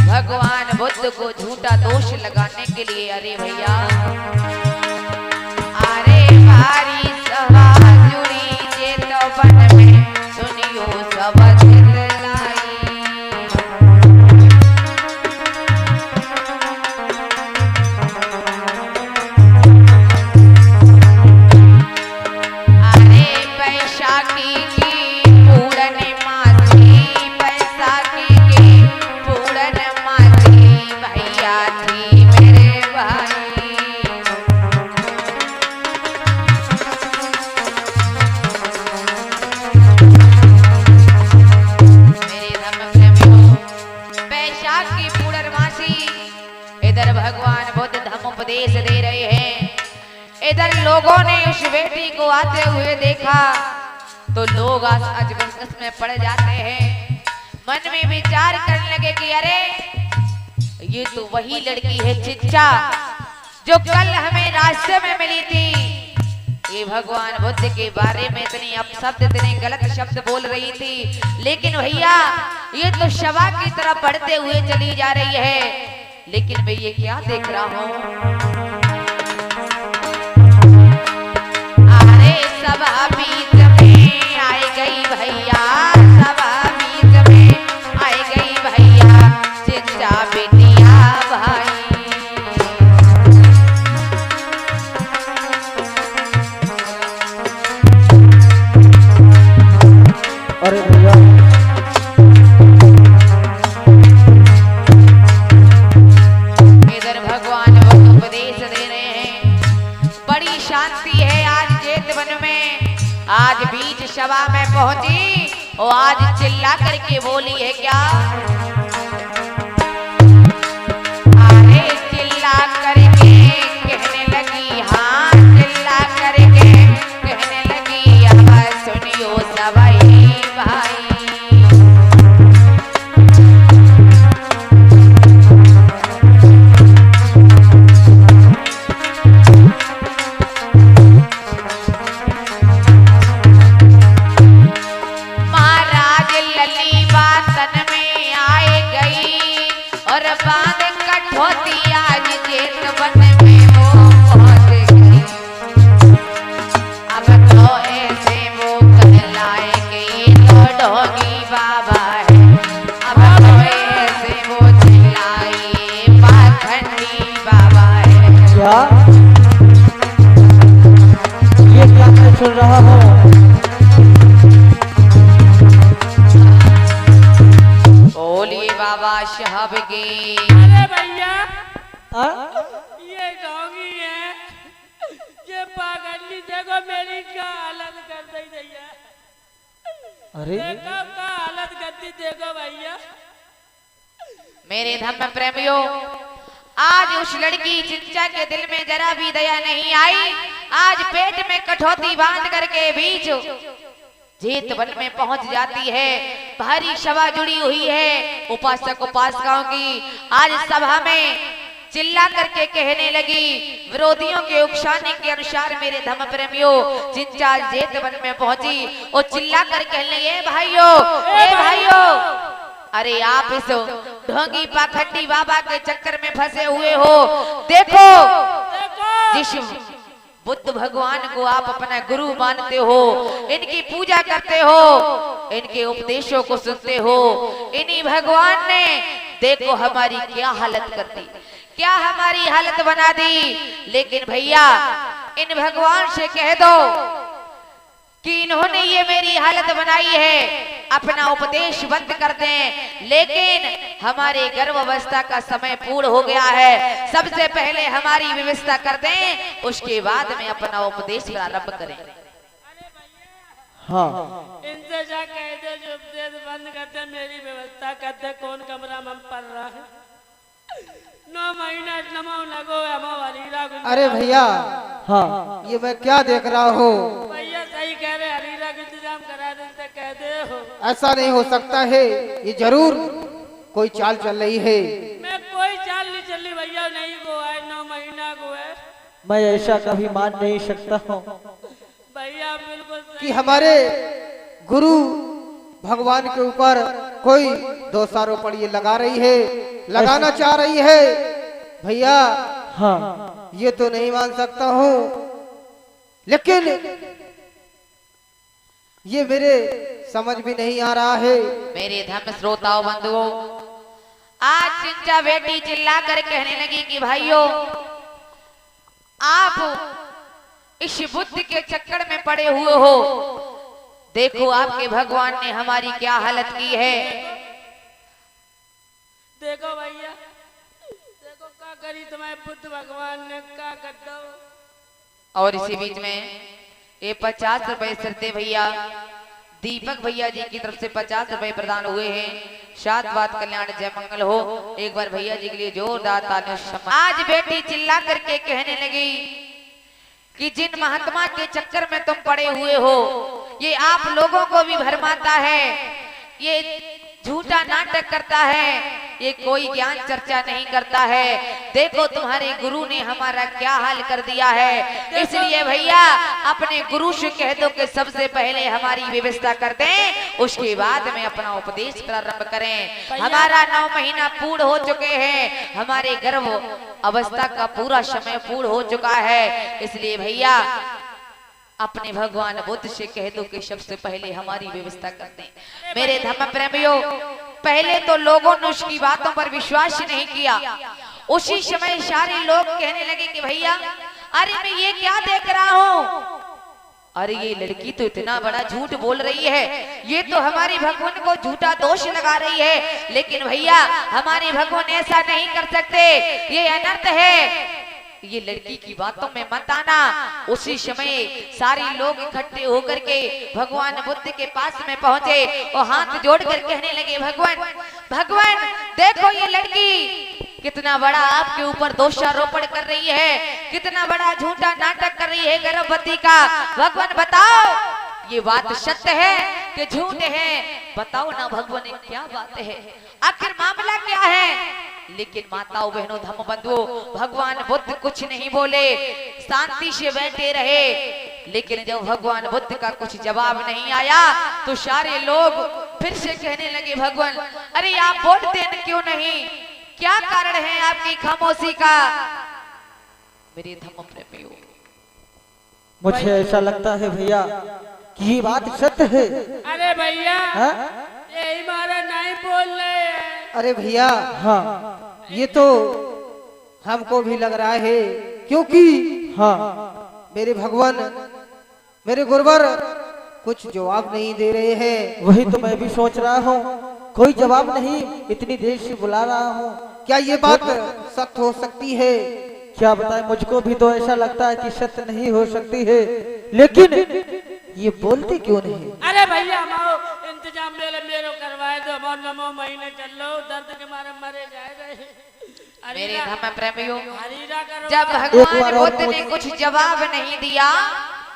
भगवान बुद्ध को झूठा दोष लगाने के लिए। अरे भैया, अरे भारी सभा जुड़ी जेतवन में सुनियो सब चिल्लाई। अरे बैसाखी की पूर्णमासी, बैसाखी की पूर्णमासी भैया थी मेरे भाई। मेरे धर्म प्रेमियों, बैसाख की पूर्णमासी इधर भगवान बुद्ध धम्मोपदेश दे रहे हैं। इधर लोगों ने उस बेटी को आते हुए देखा तो लोग आज बस में पड़ जाते हैं। मन में विचार करने लगे कि अरे ये तो वही लड़की है चिच्चा जो कल हमें रास्ते में मिली थी। ये भगवान बुद्ध के बारे में इतनी अपशब्द, इतने गलत शब्द बोल रही थी, लेकिन भैया ये तो शवा की तरफ बढ़ते हुए चली जा रही है। लेकिन मैं ये क्या देख रहा हूँ, सभा बीच में आई गई भैया, सभा बीच में आई गई भैया चिच्चा बेटिया भाई। अरे भैया, इधर भगवान बुद्ध उपदेश दे रहे हैं। बड़ी शांति है आज जेतवन में। आज बीच सभा में पहुंची और आज चिल्ला करके बोली है क्या, अरे चिल्ला करके कहने लगी, हाँ चिल्ला करके कहने लगी, अब सुनियो सभी भाई। ये क्या मैं सुन रहा हूँ? बोलिए बाबा साहब की। अरे भैया, हाँ? ये डोंगी है, ये पागली देखो मेरी क्या हालत कर दी भैया। अरे देखो क्या हालत कर दी देखो भैया। मेरे धर्म प्रेमियों, आज उस लड़की चिच्चा के दिल में जरा भी दया नहीं आई। आज पेट में कठौती बांध करके बीच जेतवन में पहुंच जाती है। भारी सभा जुड़ी हुई है उपासक उपासिकाओं की। आज सभा में चिल्ला करके कहने लगी, विरोधियों के उकसाने के अनुसार मेरे धर्म प्रेमियों चिंचा जेठ वन में पहुंची और चिल्ला कर कहने लगे, भाइयों ए भाइयों, अरे आप इस ढोंगी पाखंडी बाबा के चक्कर में फंसे हुए हो। देखो जिस बुद्ध भगवान को आप अपना गुरु मानते हो, इनकी पूजा करते हो, इनके उपदेशों को सुनते हो, इन्हीं भगवान ने देखो हमारी क्या हालत कर दी, क्या हमारी हालत बना दी। लेकिन भैया इन भगवान से कह दो कि इन्होंने ये मेरी हालत बनाई है, अपना उपदेश बंद कर दें। लेकिन हमारे गर्भावस्था का समय पूर्ण हो गया है, सबसे पहले हमारी व्यवस्था कर दें, उसके बाद में अपना उपदेश प्रारंभ करें। हाँ इनसे जा कह दे जो उपदेश बंद करते, मेरी व्यवस्था करते, कौन कमरा में पड़ रहा है। 9 महीना नमो लगो अरे भैया, हाँ ये मैं क्या देख रहा हूँ? भैया सही कह रहे, हरीरा का इंतजाम करा देते कह दे हो। ऐसा नहीं हो सकता है, ये जरूर कोई चाल चल रही है। मैं कोई चाल नहीं चल रही भैया, नहीं को है 9 महीना को है। मैं ऐसा कभी मान नहीं सकता हूँ भैया बिल्कुल कि हमारे गुरु भगवान के ऊपर कोई दोषारोपण ये लगा रही है, लगाना चाह रही है। भैया हाँ ये तो नहीं मान सकता हूँ, लेकिन ये मेरे समझ भी नहीं आ रहा है। मेरे धर्म श्रोताओं बंधुओं, आज चिंचा बेटी चिल्ला कर कहने लगी कि भाइयों, आप इस बुद्ध के चक्कर में पड़े हुए हो। देखो आपके भगवान ने हमारी क्या हालत की है। देखो भैया, देखो क्या करी तुम्हारे बुद्ध भगवान ने, क्या कर दो। और इसी बीच में ये 50 रुपए सरते भैया दीपक भैया जी की तरफ से 50 रुपए प्रदान हुए हैं। शाद बात कल्याण जय मंगल हो। एक बार भैया जी के लिए जोरदार तालियां। आज बेटी चिल्ला करके कहने लगी कि जिन महात्मा के चक्कर में तुम पड़े हुए हो, ये आप लोगों को भी भरमाता है, ये झूठा नाटक करता है, ये कोई ज्ञान चर्चा नहीं करता है। देखो तुम्हारे गुरु ने हमारा क्या हाल कर दिया है। इसलिए भैया अपने गुरु से कह दो कि सबसे पहले हमारी व्यवस्था कर दें, उसके बाद में अपना उपदेश प्रारंभ करें। हमारा 9 महीना पूर्ण हो चुके हैं, हमारे गर्भ अवस्था का पूरा समय पूर्ण हो चुका है। इसलिए भैया अपने भगवान बुद्ध से कह दो कि सबसे पहले हमारी व्यवस्था कर दें। मेरे धर्म प्रेमियों, पहले तो लोगों ने उसकी बातों पर विश्वास नहीं किया। उसी समय सारे लोग कहने लगे कि भैया अरे मैं ये क्या देख रहा हूँ, अरे ये लड़की तो इतना बड़ा झूठ बोल रही है, ये तो हमारे भगवान को झूठा दोष लगा रही है। लेकिन भैया हमारे भगवान ऐसा नहीं कर सकते, ये अनर्थ है, ये लड़की की बातों में मत आना। उसी समय सारे लोग इकट्ठे होकर के भगवान बुद्ध के पास में पहुंचे और हाथ जोड़कर कहने लगे, भगवान देखो ये लड़की कितना बड़ा आपके ऊपर दोषारोपण कर रही है, कितना बड़ा झूठा नाटक कर रही है गर्भवती का। भगवान बताओ ये बात सत्य है कि झूठ है, बताओ ना भगवान क्या बात है, आखिर मामला क्या है। लेकिन माताओं बहनों धर्म बंधुओं, भगवान बुद्ध कुछ नहीं बोले, शांति से बैठे रहे। लेकिन जब भगवान बुद्ध का कुछ जवाब नहीं आया तो सारे लोग फिर से कहने लगे, भगवान अरे आप बोलते हैं क्यों नहीं, क्या कारण है आपकी खामोशी का। मेरे धर्म प्रेमियों, मुझे ऐसा लगता है भैया कि ये बात सत्य है। अरे भैया यही मारा नहीं बोल रहे हैं। अरे भैया हाँ ये तो हमको भी लग रहा है, क्योंकि हाँ मेरे भगवान मेरे गुरुवर कुछ जवाब नहीं दे रहे हैं। वही तो मैं भी सोच रहा हूँ, कोई जवाब नहीं, इतनी देर से बुला रहा हूँ। क्या ये बात सत्य हो सकती है? क्या बताए, मुझको भी तो ऐसा लगता है कि सत्य नहीं हो सकती है, लेकिन ये बोलते क्यों नहीं। अरे भैया हमारो इंतजाम मेरो करवाए दो, हमारे 9 महीने चल लो, दर्द के मारे मरे जाए रहे। मेरे धर्म प्रेमियों, हरीरा करो। जब भगवान बुद्ध ने कुछ जवाब नहीं दिया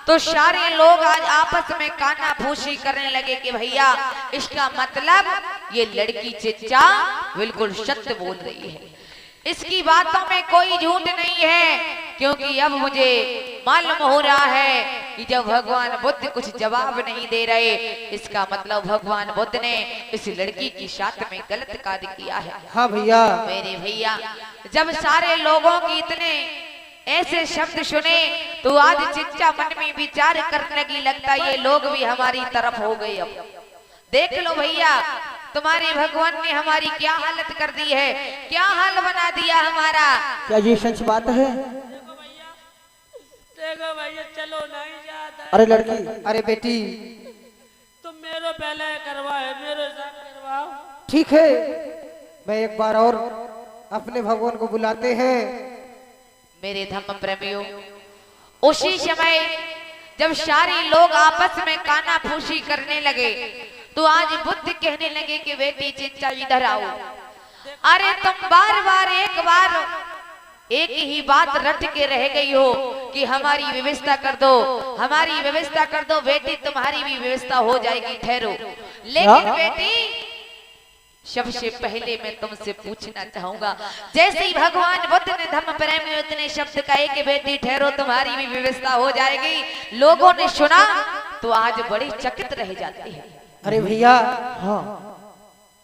तो सारे लोग आज आपस में काना फूसी करने लगे कि भैया इसका मतलब ये लड़की चिच्चा बिल्कुल सत्य बोल रही है, इसकी बातों में कोई झूठ नहीं है, क्योंकि अब मुझे मालूम हो रहा है कि जब भगवान बुद्ध कुछ जवाब नहीं दे रहे, इसका मतलब भगवान बुद्ध ने इस लड़की की साथ में गलत कार्य किया है। हाँ भैया। मेरे भैया, जब सारे लोगों की इतने ऐसे शब्द सुने तो आज चिंचा मन में विचार करने लगी, लगता ये लोग भी हमारी तरफ हो गए। अब देख लो भैया, तुम्हारे भगवान ने हमारी क्या हालत कर दी है, क्या हाल बना दिया हमारा। क्या ये सच बात है? देखो भैया, चलो नहीं जाता। अरे लड़की, अरे बेटी, तुम मेरे पहले करवाए, मेरे साथ करवाओ। ठीक है, मैं एक बार और अपने भगवान को बुलाते हैं। मेरे धम्म प्रेमियों, उसी समय जब सारे लोग आपस में काना फूसी करने लगे तो आज बुद्ध कहने लगे कि बेटी चिंचा इधर आओ। अरे तुम बार बार एक ही बात रट के रह गई हो कि हमारी व्यवस्था कर दो, हमारी व्यवस्था कर दो। बेटी तुम्हारी भी व्यवस्था हो जाएगी, ठहरो। लेकिन बेटी, सबसे पहले मैं तुमसे पूछना चाहूंगा, जैसे ही भगवान बुद्ध ने धम्म प्रेमी इतने शब्द कहे कि बेटी ठहरो, तुम्हारी भी व्यवस्था हो जाएगी, लोगों ने सुना तो आज बड़े चकित रह जाते हैं। अरे भैया, हाँ,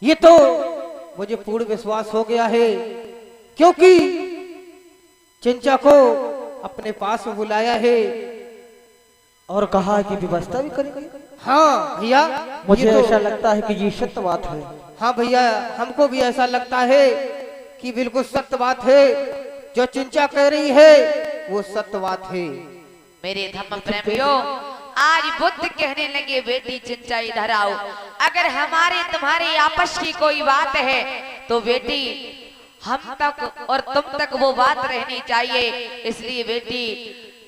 ये तो मुझे पूर्ण विश्वास हो गया है, क्योंकि चिंचा को अपने पास बुलाया है और कहा कि व्यवस्था भी करेंगे। हाँ भैया, मुझे ये तो ऐसा लगता है कि ये सत्य बात है। हाँ भैया, हमको भी ऐसा लगता है कि बिल्कुल सत्य बात है, जो चिंचा कह रही है वो सत्य बात है। मेरे धम्म प्रेमियों, आज बुद्ध कहने लगे बेटी चिंचा इधर आओ। अगर हमारे तुम्हारे आपस की कोई बात है तो बेटी हम तक और तुम तक वो बात रहनी चाहिए, इसलिए बेटी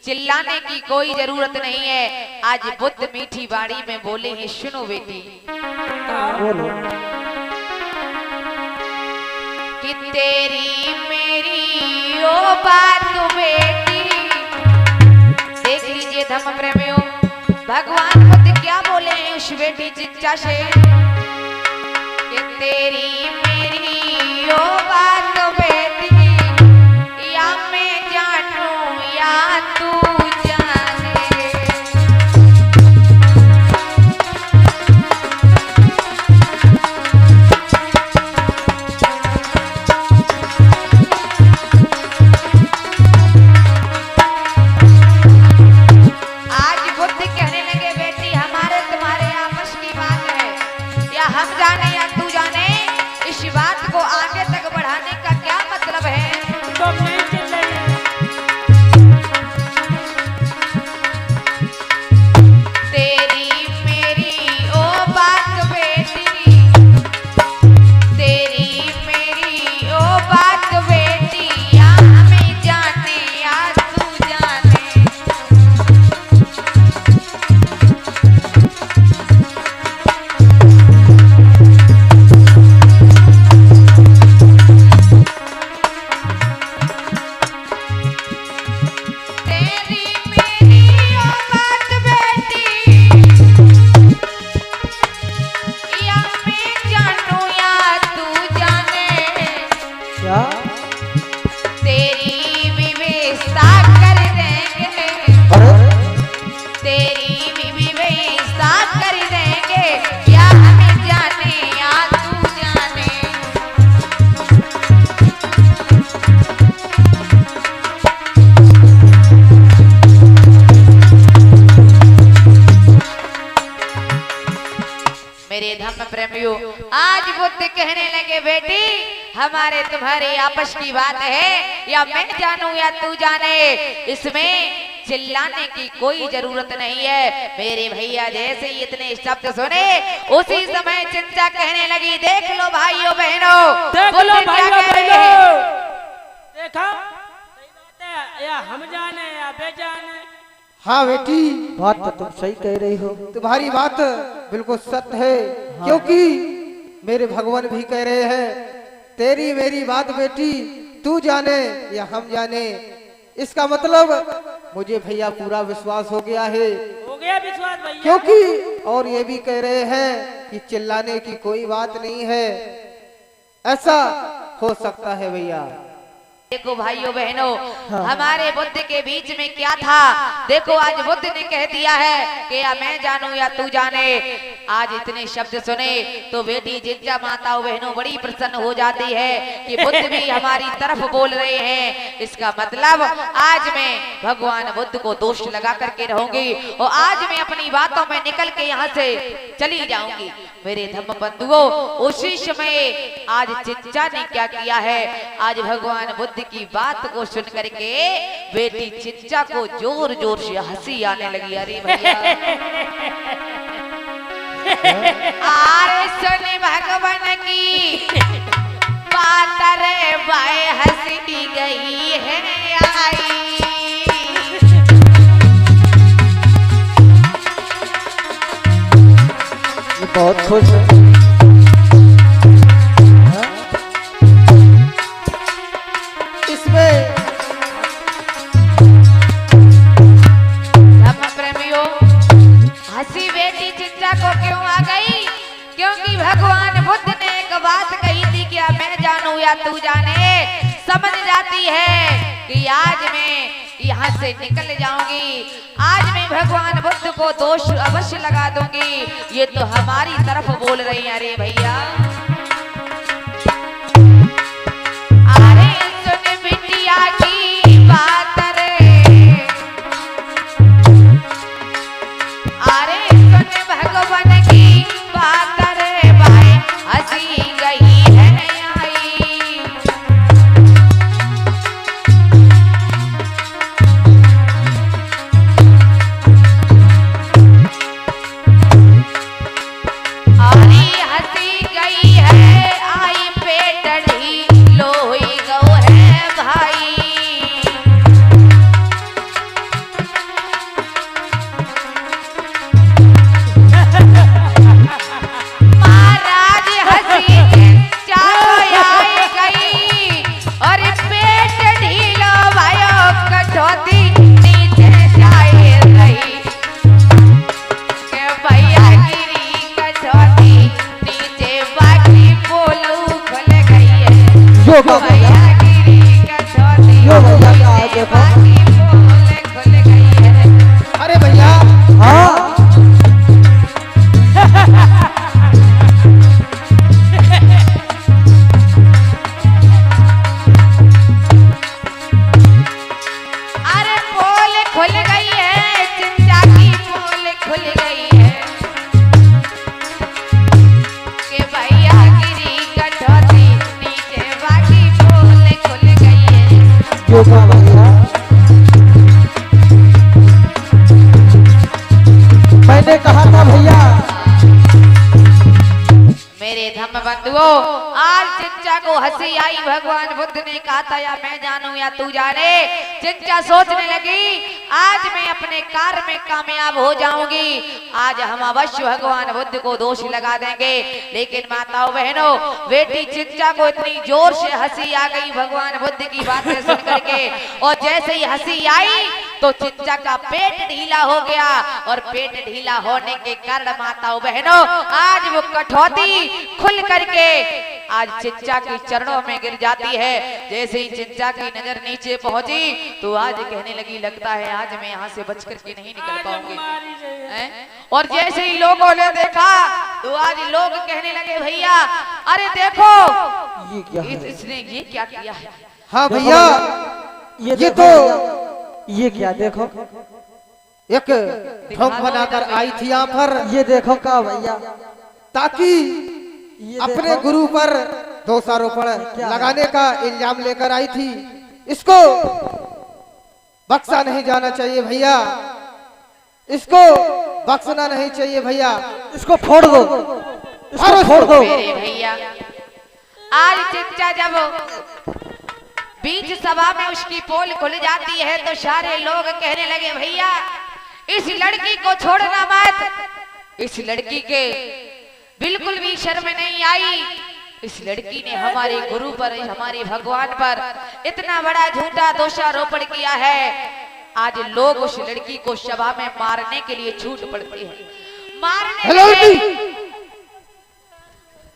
चिल्लाने की कोई जरूरत नहीं है। आज बुद्ध मीठी बाड़ी में बोले हैं, सुनो बेटी। बोलो। कि तेरी मेरी ओ बात बेटी, देख लीजिए धम्म प्रेमियों, भगवान बुद्ध क्या बोले हैं उस बेटी चिंचा से कि तेरी मेरी ओ बात बेटी, या मैं जानूं या तू जाने। आज बुद्ध कहने लगे बेटी हमारे तुम्हारे आपस की बात है, या हम जाने या तू जाने, इस बात को आगे तक बढ़ाने का क्या मतलब है। तुम नहीं चिल्लाइए। तेरी मेरी ओ बात बेटी, तेरी मेरी ओ बात बेटी, या हमें जाने या तू जाने। तेरी मेरी ओ बात बेटी, या मैं जानूं या तू जाने। क्या? तेरी व्यवस्था कर देंगे, अरे तेरी व्यवस्था कर देंगे, या हमें जाने या तू जाने। मेरे धम्म प्रेमियों, आज बुद्ध कहने लगे बेटी हमारे तुम्हारे आपस की बात है, या मैं जानूं या तू जाने, इसमें चिल्लाने की कोई जरूरत नहीं है। मेरे भैया जैसे ही इतने शब्द सुने उसी समय चिंचा कहने लगी, देख लो भाइयों बहनों, देख लो बुद्ध क्या भाइयों कह रहे बहनों, हैं। देखा सही बात है, या हम जाने या बेजाने। हाँ बेटी, बात तो तुम सही कह रही हो। तुम्हारी बात बिल्कुल सत्य है, क्योंकि मेरे भगवान भी कह रहे हैं, तेरी मेरी बात बेटी तू जाने या हम जाने। इसका मतलब मुझे भैया पूरा विश्वास हो गया है, हो गया विश्वास भैया। क्योंकि और ये भी कह रहे हैं कि चिल्लाने की कोई बात नहीं है। ऐसा हो सकता है भैया। देखो भाइयों बहनों, हमारे बुद्ध के बीच में क्या था। देखो आज बुद्ध ने कह दिया है कि या मैं जानूं या तू जाने। आज इतने शब्द सुने तो बेटी जिज्जा माताओं बहनों बड़ी प्रसन्न हो जाती है कि बुद्ध भी हमारी तरफ बोल रहे हैं। इसका मतलब आज मैं भगवान बुद्ध को दोष लगा करके रहूंगी और आज मैं अपनी बातों में निकल के यहाँ से चली जाऊंगी। मेरे धम्म बंधुओं, उसी समय आज चिच्चा ने क्या किया है, आज भगवान बुद्ध की बात को सुन करके बेटी चिच्चा को जोर जोर से हंसी आने लगी। अरे भैया आरे सुन भगवान की बात रे बाय हंसी गई है आई। बहुत खुश है। इसमें धम्म प्रेमियों, हंसी बेटी चिच्चा को क्यों आ गई? क्योंकि भगवान बुद्ध ने एक बात कही थी कि या मैं जानूं या तू जाने। समझ जाती है कि आज मैं यहाँ से निकल जाऊंगी, आज मैं भगवान बुद्ध को दोष अवश्य लगा दूंगी। ये तो हमारी तरफ बोल रही हैं। अरे भैया अरे सुन बिटिया की बात रे, अरे सुन भगवान की बात रे भाई हंसी गई है आई। हंसी गई है आई पेट ढीलो ही गो है भाई। महाराज हंसी चालो आई गई और पेट ढीलो भयो कटौती नीचे जाए रही के भैया गिरी कटौती नीचे बाकी बोलू खुल गई है। जो भैया गिरी कटौती जो भैया का आगे नीचे बाकी बोल खुल गई है। अरे भैया हाँ अरे पोल खुल गई है, चिंचा की पोल खुल गई है के भैया गिरी कटौती नीचे बाकी पोल खुल गई है। जो भैया मैंने कहा था भैया। मेरे धम्म बंधुओं, आज चिच्चा को हंसी आई। भगवान बुद्ध ने कहा था या मैं जानूं या तू जाने। चिच्चा सोचने लगी आज मैं अपने कार्य में कामयाब हो जाऊंगी, आज हम अवश्य भगवान बुद्ध को दोष लगा देंगे। लेकिन माताओं बहनों, बेटी चिच्चा को इतनी जोर से हंसी आ गई भगवान बुद्ध की बातें सुन करके, और जैसे ही हंसी आई तो चिच्चा का पेट ढीला हो गया और पेट ढीला होने के कारण माताओं बहनों आज वो कठौती खुल करके आज चिच्चा के चरणों में गिर जाती है। जैसे ही चिच्चा की नजर नीचे पहुंची तो आज कहने लगी लगता है आज मैं यहाँ से बच करके नहीं निकल पाऊंगी। और जैसे ही लोगों ने देखा तो आज लोग कहने लगे भैया अरे देखो ये क्या है? इसने ये क्या किया है। हाँ भैया ये तो ये क्या देखो, एक ढोंग बनाकर आई थी यहाँ पर, ये देखो का भैया, ताकि ये अपने देखो। गुरु पर दोषारोपण क्या? लगाने का इल्जाम लेकर आई थी। इसको बख्शा नहीं जाना चाहिए भैया, इसको बख्शना नहीं चाहिए भैया। इसको फोड़ दो, इसको फोड़ दो। मेरे भैया आज चिच्चा जब बीच सभा में उसकी पोल खुल जाती है तो सारे लोग कहने लगे भैया इस लड़की को छोड़ना मत। इस लड़की के बिल्कुल भी शर्म नहीं आई। इस लड़की ने हमारे गुरु पर, हमारे भगवान पर इतना बड़ा झूठा दोषारोपण किया है। आज लोग उस लड़की को सभा में मारने के लिए छूट पड़ती है, मारने हेलो के लिए।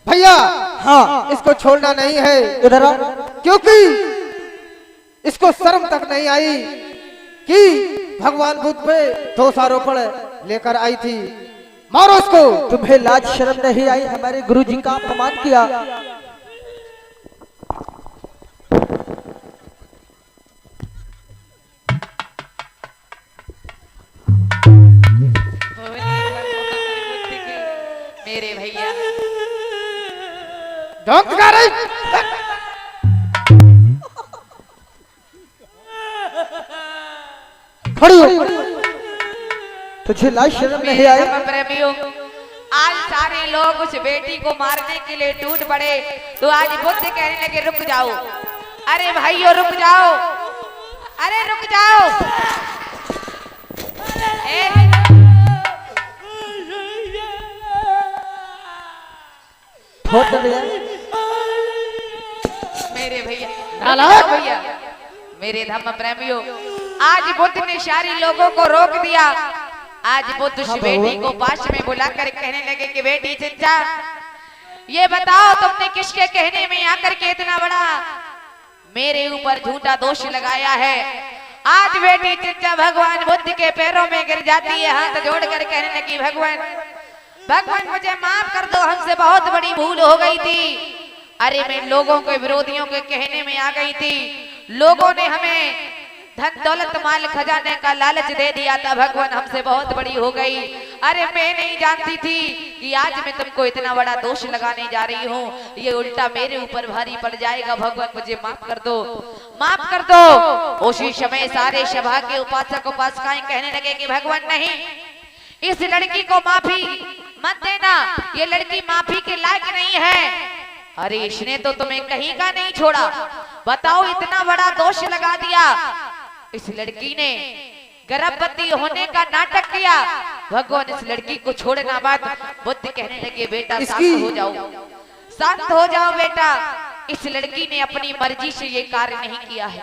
भैया हाँ इसको छोड़ना नहीं है, इधर आओ। क्योंकि इसको शर्म तक नहीं आई कि भगवान बुद्ध पे दोषारोपण लेकर आई थी। मारो इसको। तुम्हें लाज शर्म नहीं आई हमारे गुरुजी का अपमान किया। मेरे भैया खड़ी हो। तुझे लाज शर्म नहीं आई। प्रेमियों, आज सारे लोग उस बेटी को मारने के लिए टूट पड़े तो आज बुद्ध कहने लगे रुक जाओ। अरे भाइयों रुक जाओ, अरे रुक जाओ। मेरे भैया मेरे धम्म प्रेमियों, आज बुद्ध ने सारी लोगों को रोक दिया। आज बुद्ध उस बेटी को पास में बुलाकर कहने लगे कि बेटी चिंचा, ये बताओ तुमने किसके कहने में आकर के इतना बड़ा मेरे ऊपर झूठा दोष लगाया है। आज बेटी चिंचा भगवान बुद्ध के पैरों में गिर जाती है, हाथ जोड़कर कहने लगी भगवान मुझे माफ कर दो, हमसे बहुत बड़ी भूल हो गई थी। अरे मैं लोगों के विरोधियों के कहने में आ गई थी, लोगों ने हमें धन दौलत माल खजाने का लालच दे दिया था, भगवान हमसे बहुत बड़ी हो गई। अरे मैं नहीं जानती थी कि आज मैं तुमको इतना बड़ा दोष लगाने जा रही हूँ, ये उल्टा मेरे ऊपर भारी पड़ जाएगा। भगवान मुझे माफ कर दो, माफ कर दो। उसी समय सारे सभा के उपासक उपासिकाएं कहने लगे कि भगवान नहीं, इस लड़की को माफी मत देना, ये लड़की माफी के लायक नहीं है। अरे इसने तो तुम्हें कहीं का नहीं छोड़ा, बताओ इतना बड़ा दोष लगा दिया। इस लड़की ने गर्भवती होने का नाटक किया, भगवान इस लड़की को छोड़ना मत। बुद्ध कहने लगे बेटा शांत हो जाओ, शांत हो जाओ बेटा। इस लड़की ने अपनी मर्जी से ये कार्य नहीं किया है,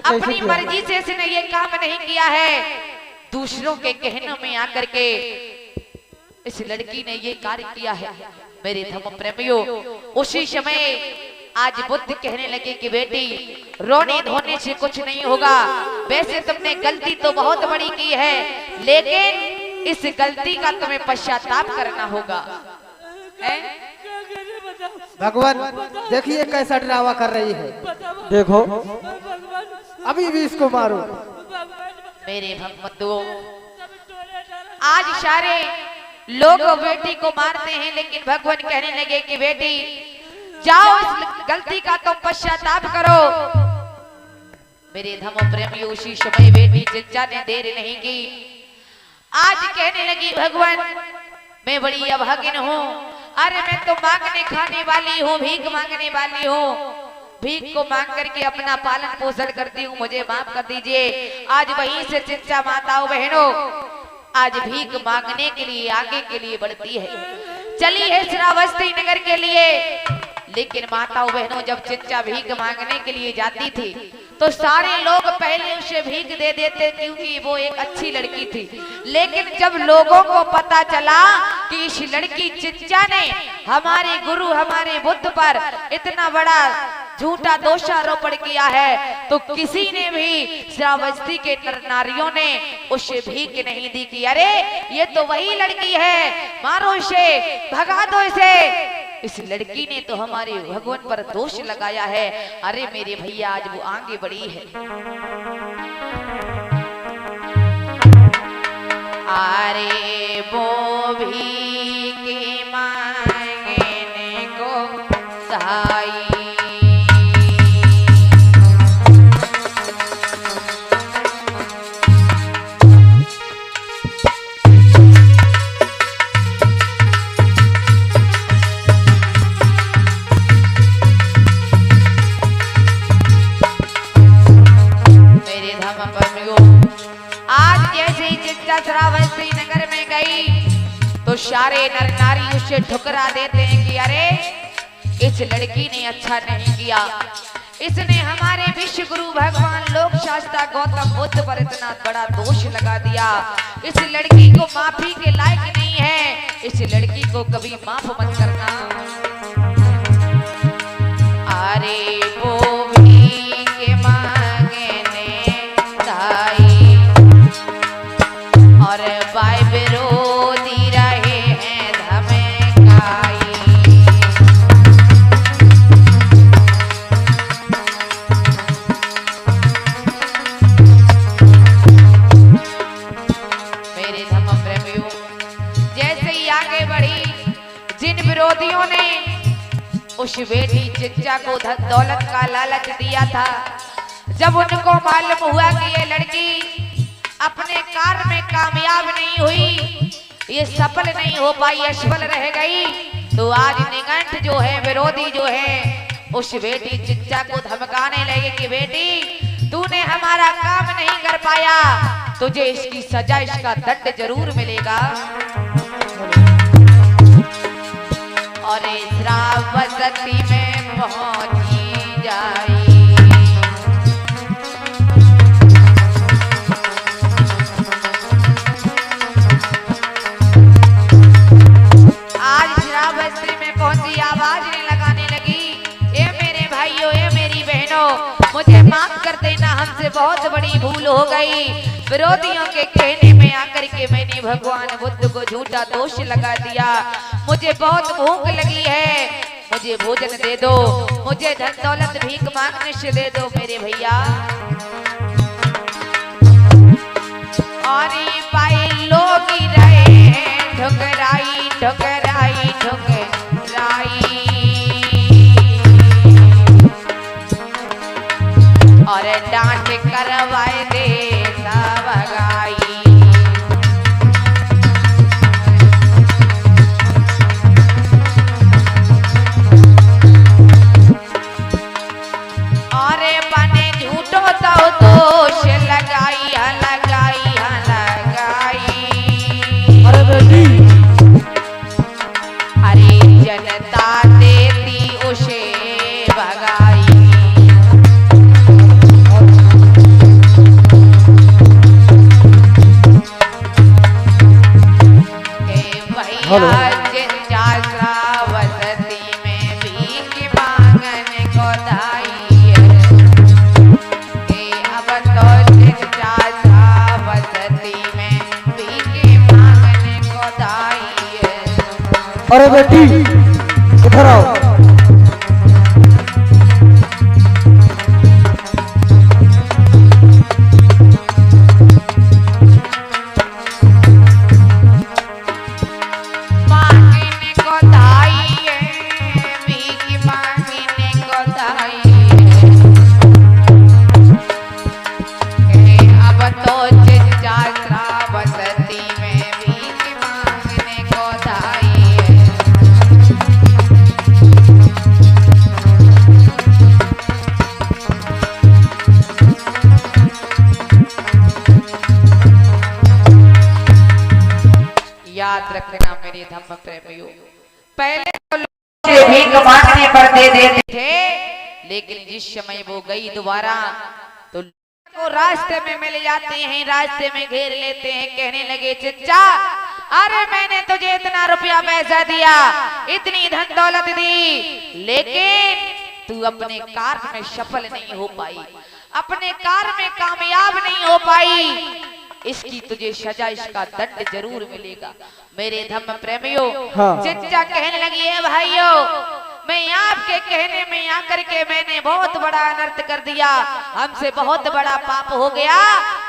अपनी मर्जी से इसने ये काम नहीं किया है, दूसरों के कहने में आकर के इस लड़की ने ये कार्य किया है। मेरे धर्म प्रेमियों, उसी समय आज बुद्ध कहने लगे कि बेटी रोने धोने से कुछ नहीं होगा, वैसे तुमने गलती तो बहुत बड़ी की है, लेकिन इस गलती का तुम्हें पश्चाताप करना होगा। भगवान देखिए कैसा ड्रामा कर रही है, देखो अभी भी इसको मारो। मेरे भक्तों, आज सारे लोग बेटी को मारते हैं, लेकिन भगवान कहने लगे कि बेटी जाओ इस गलती का तुम पश्चाताप करो। मेरे धर्म प्रेमी, उसी समय बेटी चिंचा ने देर नहीं की, आज कहने लगी भगवान मैं बड़ी अभागिन हूँ, अरे मैं तो मांगने खाने वाली हूँ, भीख मांगने वाली हूँ, भीख को मांग करके अपना पालन पोषण करती हूँ, मुझे माफ कर दीजिए। आज वहीं से चिंचा माताओं बहनों आज भीख मांगने के लिए आगे के लिए बढ़ती है, चली है श्रावस्ती नगर के लिए। लेकिन माताओं बहनों जब चिंचा भीख मांगने के लिए जाती थी तो सारे लोग पहले उसे भीख दे देते क्योंकि वो एक अच्छी लड़की थी। लेकिन जब लोगों को पता चला कि इस लड़की चिंचा ने हमारे गुरु हमारे बुद्ध पर इतना बड़ा झूठा दोषारोपण किया है तो किसी ने भी श्रावस्ती के नर नारियों ने उसे भीख नहीं दी कि अरे ये तो वही लड़की है, मारो इसे, भगा दो इसे, इस लड़की ने तो हमारे भगवान पर दोष लगाया है। अरे मेरे भैया आज वो आगे बढ़ी है। अरे वो भी के मांगने को सहाई, श्रावस्ती नगर में गई तो सारे नर नारी उसे ठुकरा देते हैं कि अरे इस लड़की ने अच्छा नहीं किया, इसने हमारे विश्व गुरु भगवान लोक शास्त्रा गौतम बुद्ध पर इतना बड़ा दोष लगा दिया, इस लड़की को माफी के लायक नहीं है, इस लड़की को कभी माफ मत करना। अरे वो भी के मांगे विरोधियों ने उस बेटी चिच्चा को धन दौलत का लालच दिया था। जब उनको मालूम हुआ कि ये लड़की अपने कार्य में कामयाब नहीं हुई, ये सफल नहीं हो पाई, असफल रह गई, तो आज निगंठ जो है, विरोधी जो है, उस बेटी चिच्चा को धमकाने लगे कि बेटी तूने हमारा काम नहीं कर पाया, तुझे इसकी सजा, इसका दंड जरूर मिलेगा। और श्रावस्ती में पहुंची जाई। आज श्रावस्ती में पहुंची, आवाज नहीं लगाने लगी, ए मेरे भाइयों, ए मेरी बहनों, मुझे माफ कर देना, हमसे बहुत बड़ी भूल हो गई। विरोधियों के कहने में आकर के मैंने भगवान बुद्ध को झूठा दोष लगा दिया। मुझे बहुत भूख लगी है, मुझे भोजन दे दो, मुझे धन दौलत भीख मांगने से दे दो मेरे भैया। और पाई लोग ही रहे हैं, ठुकराई ठुकराई ठुकराई, और डांट करवाए दे भगाई। और बने झूठो तो दोष लगाई लगाई लगाई। अरे बेटी, अरे जनता देती उसे भगाई। चिच्चा श्रावस्ती में भीख मांगने को धाई। अब तो चिच्चा श्रावस्ती में भीख मांगने को धाई। अरे बेटी इधर आओ। याद रखना मेरे धम्म प्रेमियों, पहले तो लोग भीख मांगने पर दे देते थे, लेकिन जिस समय वो गई दोबारा तो को रास्ते में मिल जाते हैं, रास्ते में घेर लेते हैं, कहने लगे चिच्चा, अरे मैंने तुझे इतना रुपया पैसा दिया, इतनी धन दौलत दी, लेकिन तू अपने कार्य में सफल नहीं हो पाई, अपने कार्य में कामयाब नहीं हो पाई, इसकी तुझे सजा, इसका दंड जरूर मिलेगा। मेरे धम्म प्रेमियों, हाँ। चिच्चा कहने लगी है भाइयों, मैं आपके कहने में आकर के मैंने बहुत बड़ा अनर्थ कर दिया, हमसे बहुत बड़ा पाप हो गया,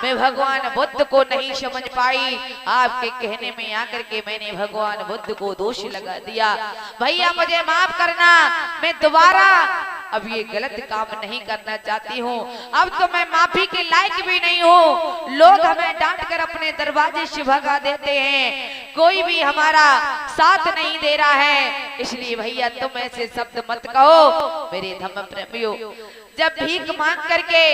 मैं भगवान बुद्ध को नहीं समझ पाई, आपके कहने में आकर के मैंने भगवान बुद्ध को दोष लगा दिया, भैया मुझे माफ करना, मैं दोबारा अब ये गलत काम नहीं करना चाहती हूँ, अब तो मैं माफी के लायक भी नहीं हूँ, लोग हमें डांट कर अपने दरवाजे से भगा देते हैं, कोई भी हमारा साथ नहीं दे रहा है, इसलिए भैया तुम ऐसे शब्द मत कहो। मेरे धम्म प्रेमियों, जब भीख मांग करके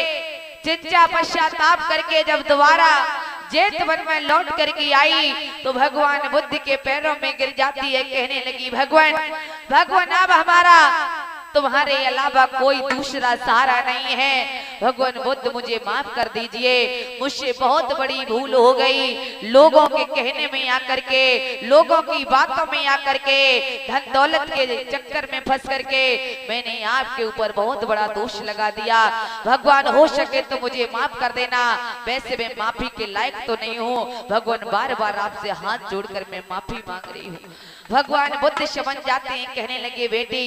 चिच्चा पश्चाताप करके जब दोबारा जेतवन में लौट करके आई तो भगवान बुद्ध के पैरों में गिर जाती है, कहने लगी भगवान अब हमारा तुम्हारे अलावा कोई दूसरा सहारा नहीं है, भगवान बुद्ध मुझे माफ कर दीजिए, मुझसे बहुत बड़ी भूल हो गई, लोगों के कहने में आकर के, लोगों की बातों में आकर के, धन दौलत के चक्कर में फंस करके मैंने आपके ऊपर बहुत बड़ा दोष लगा दिया, भगवान हो सके तो मुझे माफ कर देना, वैसे मैं माफी के लायक तो नहीं हूँ, भगवान बार बार आपसे हाथ जोड़कर मैं माफी मांग रही हूँ। भगवान बुद्ध समझ जाते हैं, कहने लगे बेटी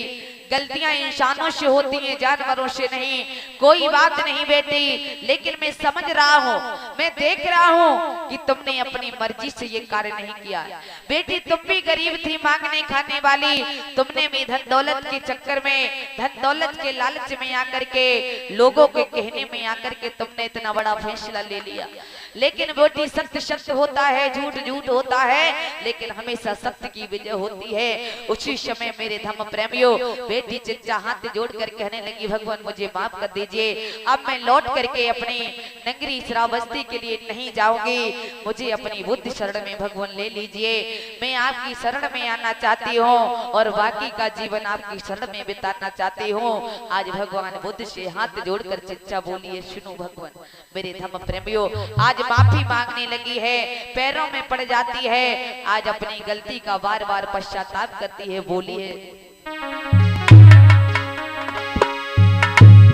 गलतियां इंसानों से होती हैं, जानवरों से नहीं। कोई बात नहीं बेटी, लेकिन मैं समझ रहा हूँ, मैं देख रहा हूँ कि तुमने अपनी मर्जी से ये कार्य नहीं किया। बेटी तुम भी गरीब थी, मांगने खाने वाली। तुमने भी धन दौलत के चक्कर में, धन दौलत के लालच में आकर के, लोगों के कहने में आकर के तुमने इतना बड़ा फैसला ले लिया। लेकिन बेटी सत्य सत्य होता है, झूठ झूठ होता है, लेकिन हमेशा सत्य की विजय होती है। उसी समय मेरे धर्म प्रेमियों, बेटी चिंचा हाथ जोड़ कर कहने लगी भगवान मुझे माफ कर दीजिए, अब मैं लौट करके अपनी नगरी श्रावस्ती के लिए नहीं जाऊंगी, मुझे अपनी बुद्ध शरण में भगवान ले लीजिए। मैं आपकी शरण में आना चाहती हूँ और बाकी का जीवन आपकी शरण में बिताना चाहती हूँ। आज भगवान बुद्ध से हाथ जोड़कर चिंचा बोली है, सुनो भगवान मेरे धर्म प्रेमियों, आज माफी मांगने लगी है, पैरों में पड़ जाती है, आज अपनी गलती का बार बार पश्चाताप करती है। बोली है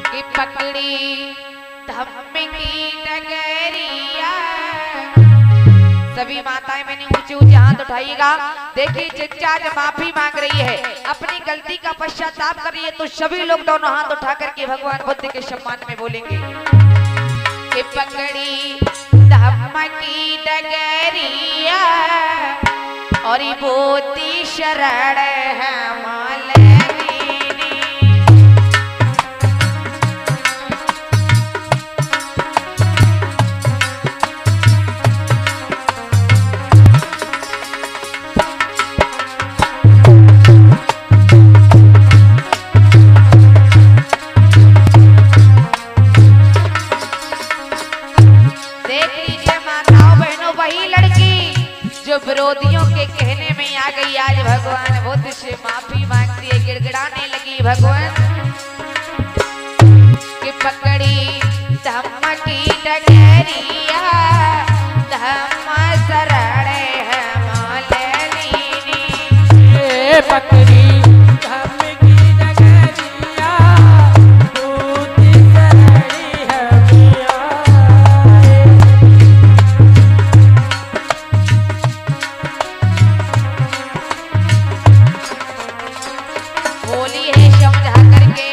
कि पकड़ी धम्म की डगरिया। सभी माताएं मैंने ऊंचे ऊंचे हाथ उठाइएगा। देखिए चिंचा आज माफी मांग रही है, अपनी गलती का पश्चाताप कर रही है, तो सभी लोग दोनों हाथ उठा करके भगवान बुद्ध के सम्मान में बोलेंगे कि पकड़ी धम्म की डगरिया और बोती शरण है विरोधियों के कहने में आ गई। आज भगवान बुद्ध से माफी मांगती है, गिड़गिड़ाने लगी भगवान कि पकड़ी धम्म की डगरिया, धम्म शरण है मालिनी। पकड़ी धम्म की डगरिया, बुद्धि शरणी है मिया। बोली है समझा करके,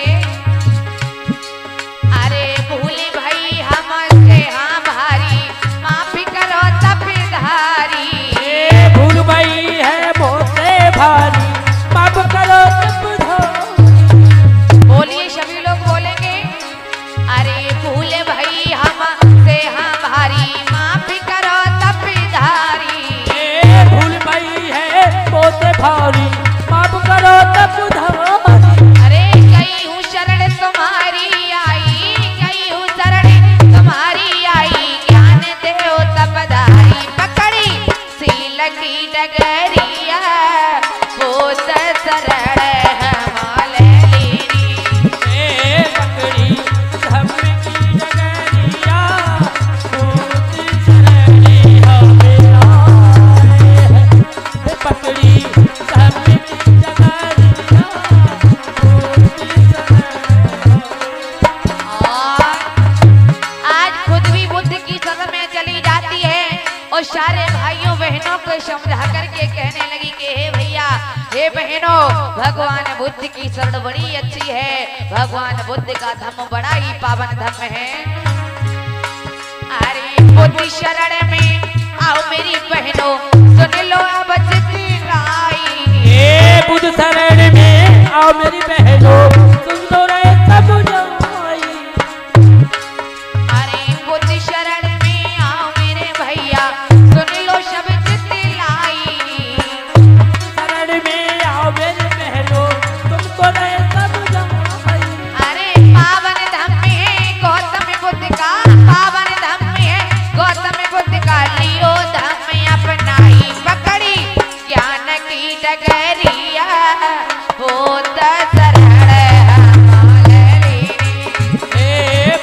अरे भूली भाई हमसे हाँ भारी, माफी करो तपधारी। भूल भाई है मोसे भारी, माफ करो तपधारी। बोलिए सभी लोग बोलेंगे, अरे भूले भाई हमसे हाँ भारी, माफी करो तपधारी। भूल भाई है मोसे भारी, माफ करो तपधारी। अरे गई हूँ शरण तुम्हारी आई, गई हूँ शरण तुम्हारी आई, ज्ञान देओ तपधारी। पकड़ी सील की डगरिया, बोध शरण है मालिनी। पकड़ी धम्म की डगरिया, बुद्धि शरणी है मिया। पकड़ी धम्म की डगरिया, बुद्धि शरणी। और आज खुद भी बुद्ध की शरण में चली जाती है और सारे भाइयों बहनों को समझा करके कहने लगी कि हे भैया, हे बहनों, भगवान बुद्ध की शरण बड़ी अच्छी है, भगवान बुद्ध का धम्म बड़ा ही पावन धम्म है। अरे बुद्ध शरण में आओ मेरी बहनों, सुन लो अब चितलाई। बुद्ध शरण में आओ मेरी बहनों, सुन लो रे सब जाई। अरे बुद्ध शरण में आओ मेरे भैया, सुन लो सब चितलाई। शरण में आओ मेरी बहनों, तुमको रे सब जाई। अरे पावन धम्म है गौतम बुद्ध का, पावन धम्म है गौतम बुद्ध का, लियो धम्म अपनाई। पकड़ी ज्ञान की डगरिया, बोध शरण है मालिनी।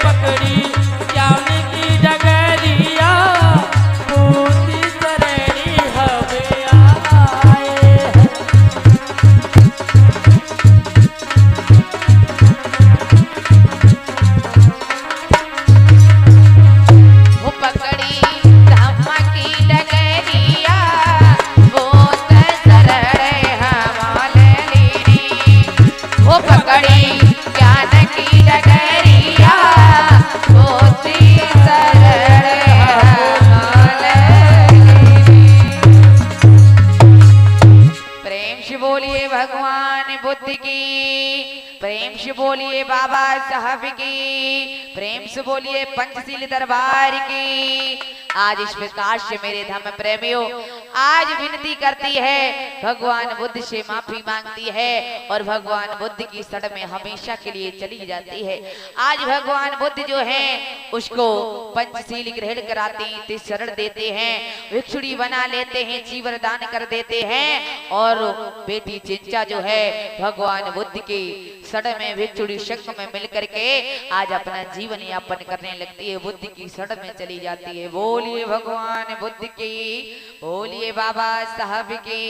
पकड़ी ज्ञान की डगरिया, बुद्धि शरणी है मिया। वो पकड़ी धम्म की डगरिया, बोध शरण है मालिनी। भगवान बुद्ध की, प्रेम से बोलिए बाबा साहब की, प्रेम से बोलिए पंचशील दरबार की। आज इस प्रकार से मेरे धर्म प्रेमियों आज विनती करती है, भगवान बुद्ध से माफी मांगती है और भगवान बुद्ध की शरण में हमेशा के लिए चली जाती है। आज भगवान बुद्ध जो है उसको पंचशील ग्रहण कराते, शरण देते हैं, भिक्षुणी बना लेते हैं, जीवन दान कर देते हैं और बेटी चिंचा जो है भगवान बुद्ध की शरण में भिक्षुणी संग में मिल करके आज अपना जीवन यापन करने लगती है, बुद्ध की शरण में चली जाती है। बोलिए भगवान बुद्ध की, बोलिए बाबा साहब की।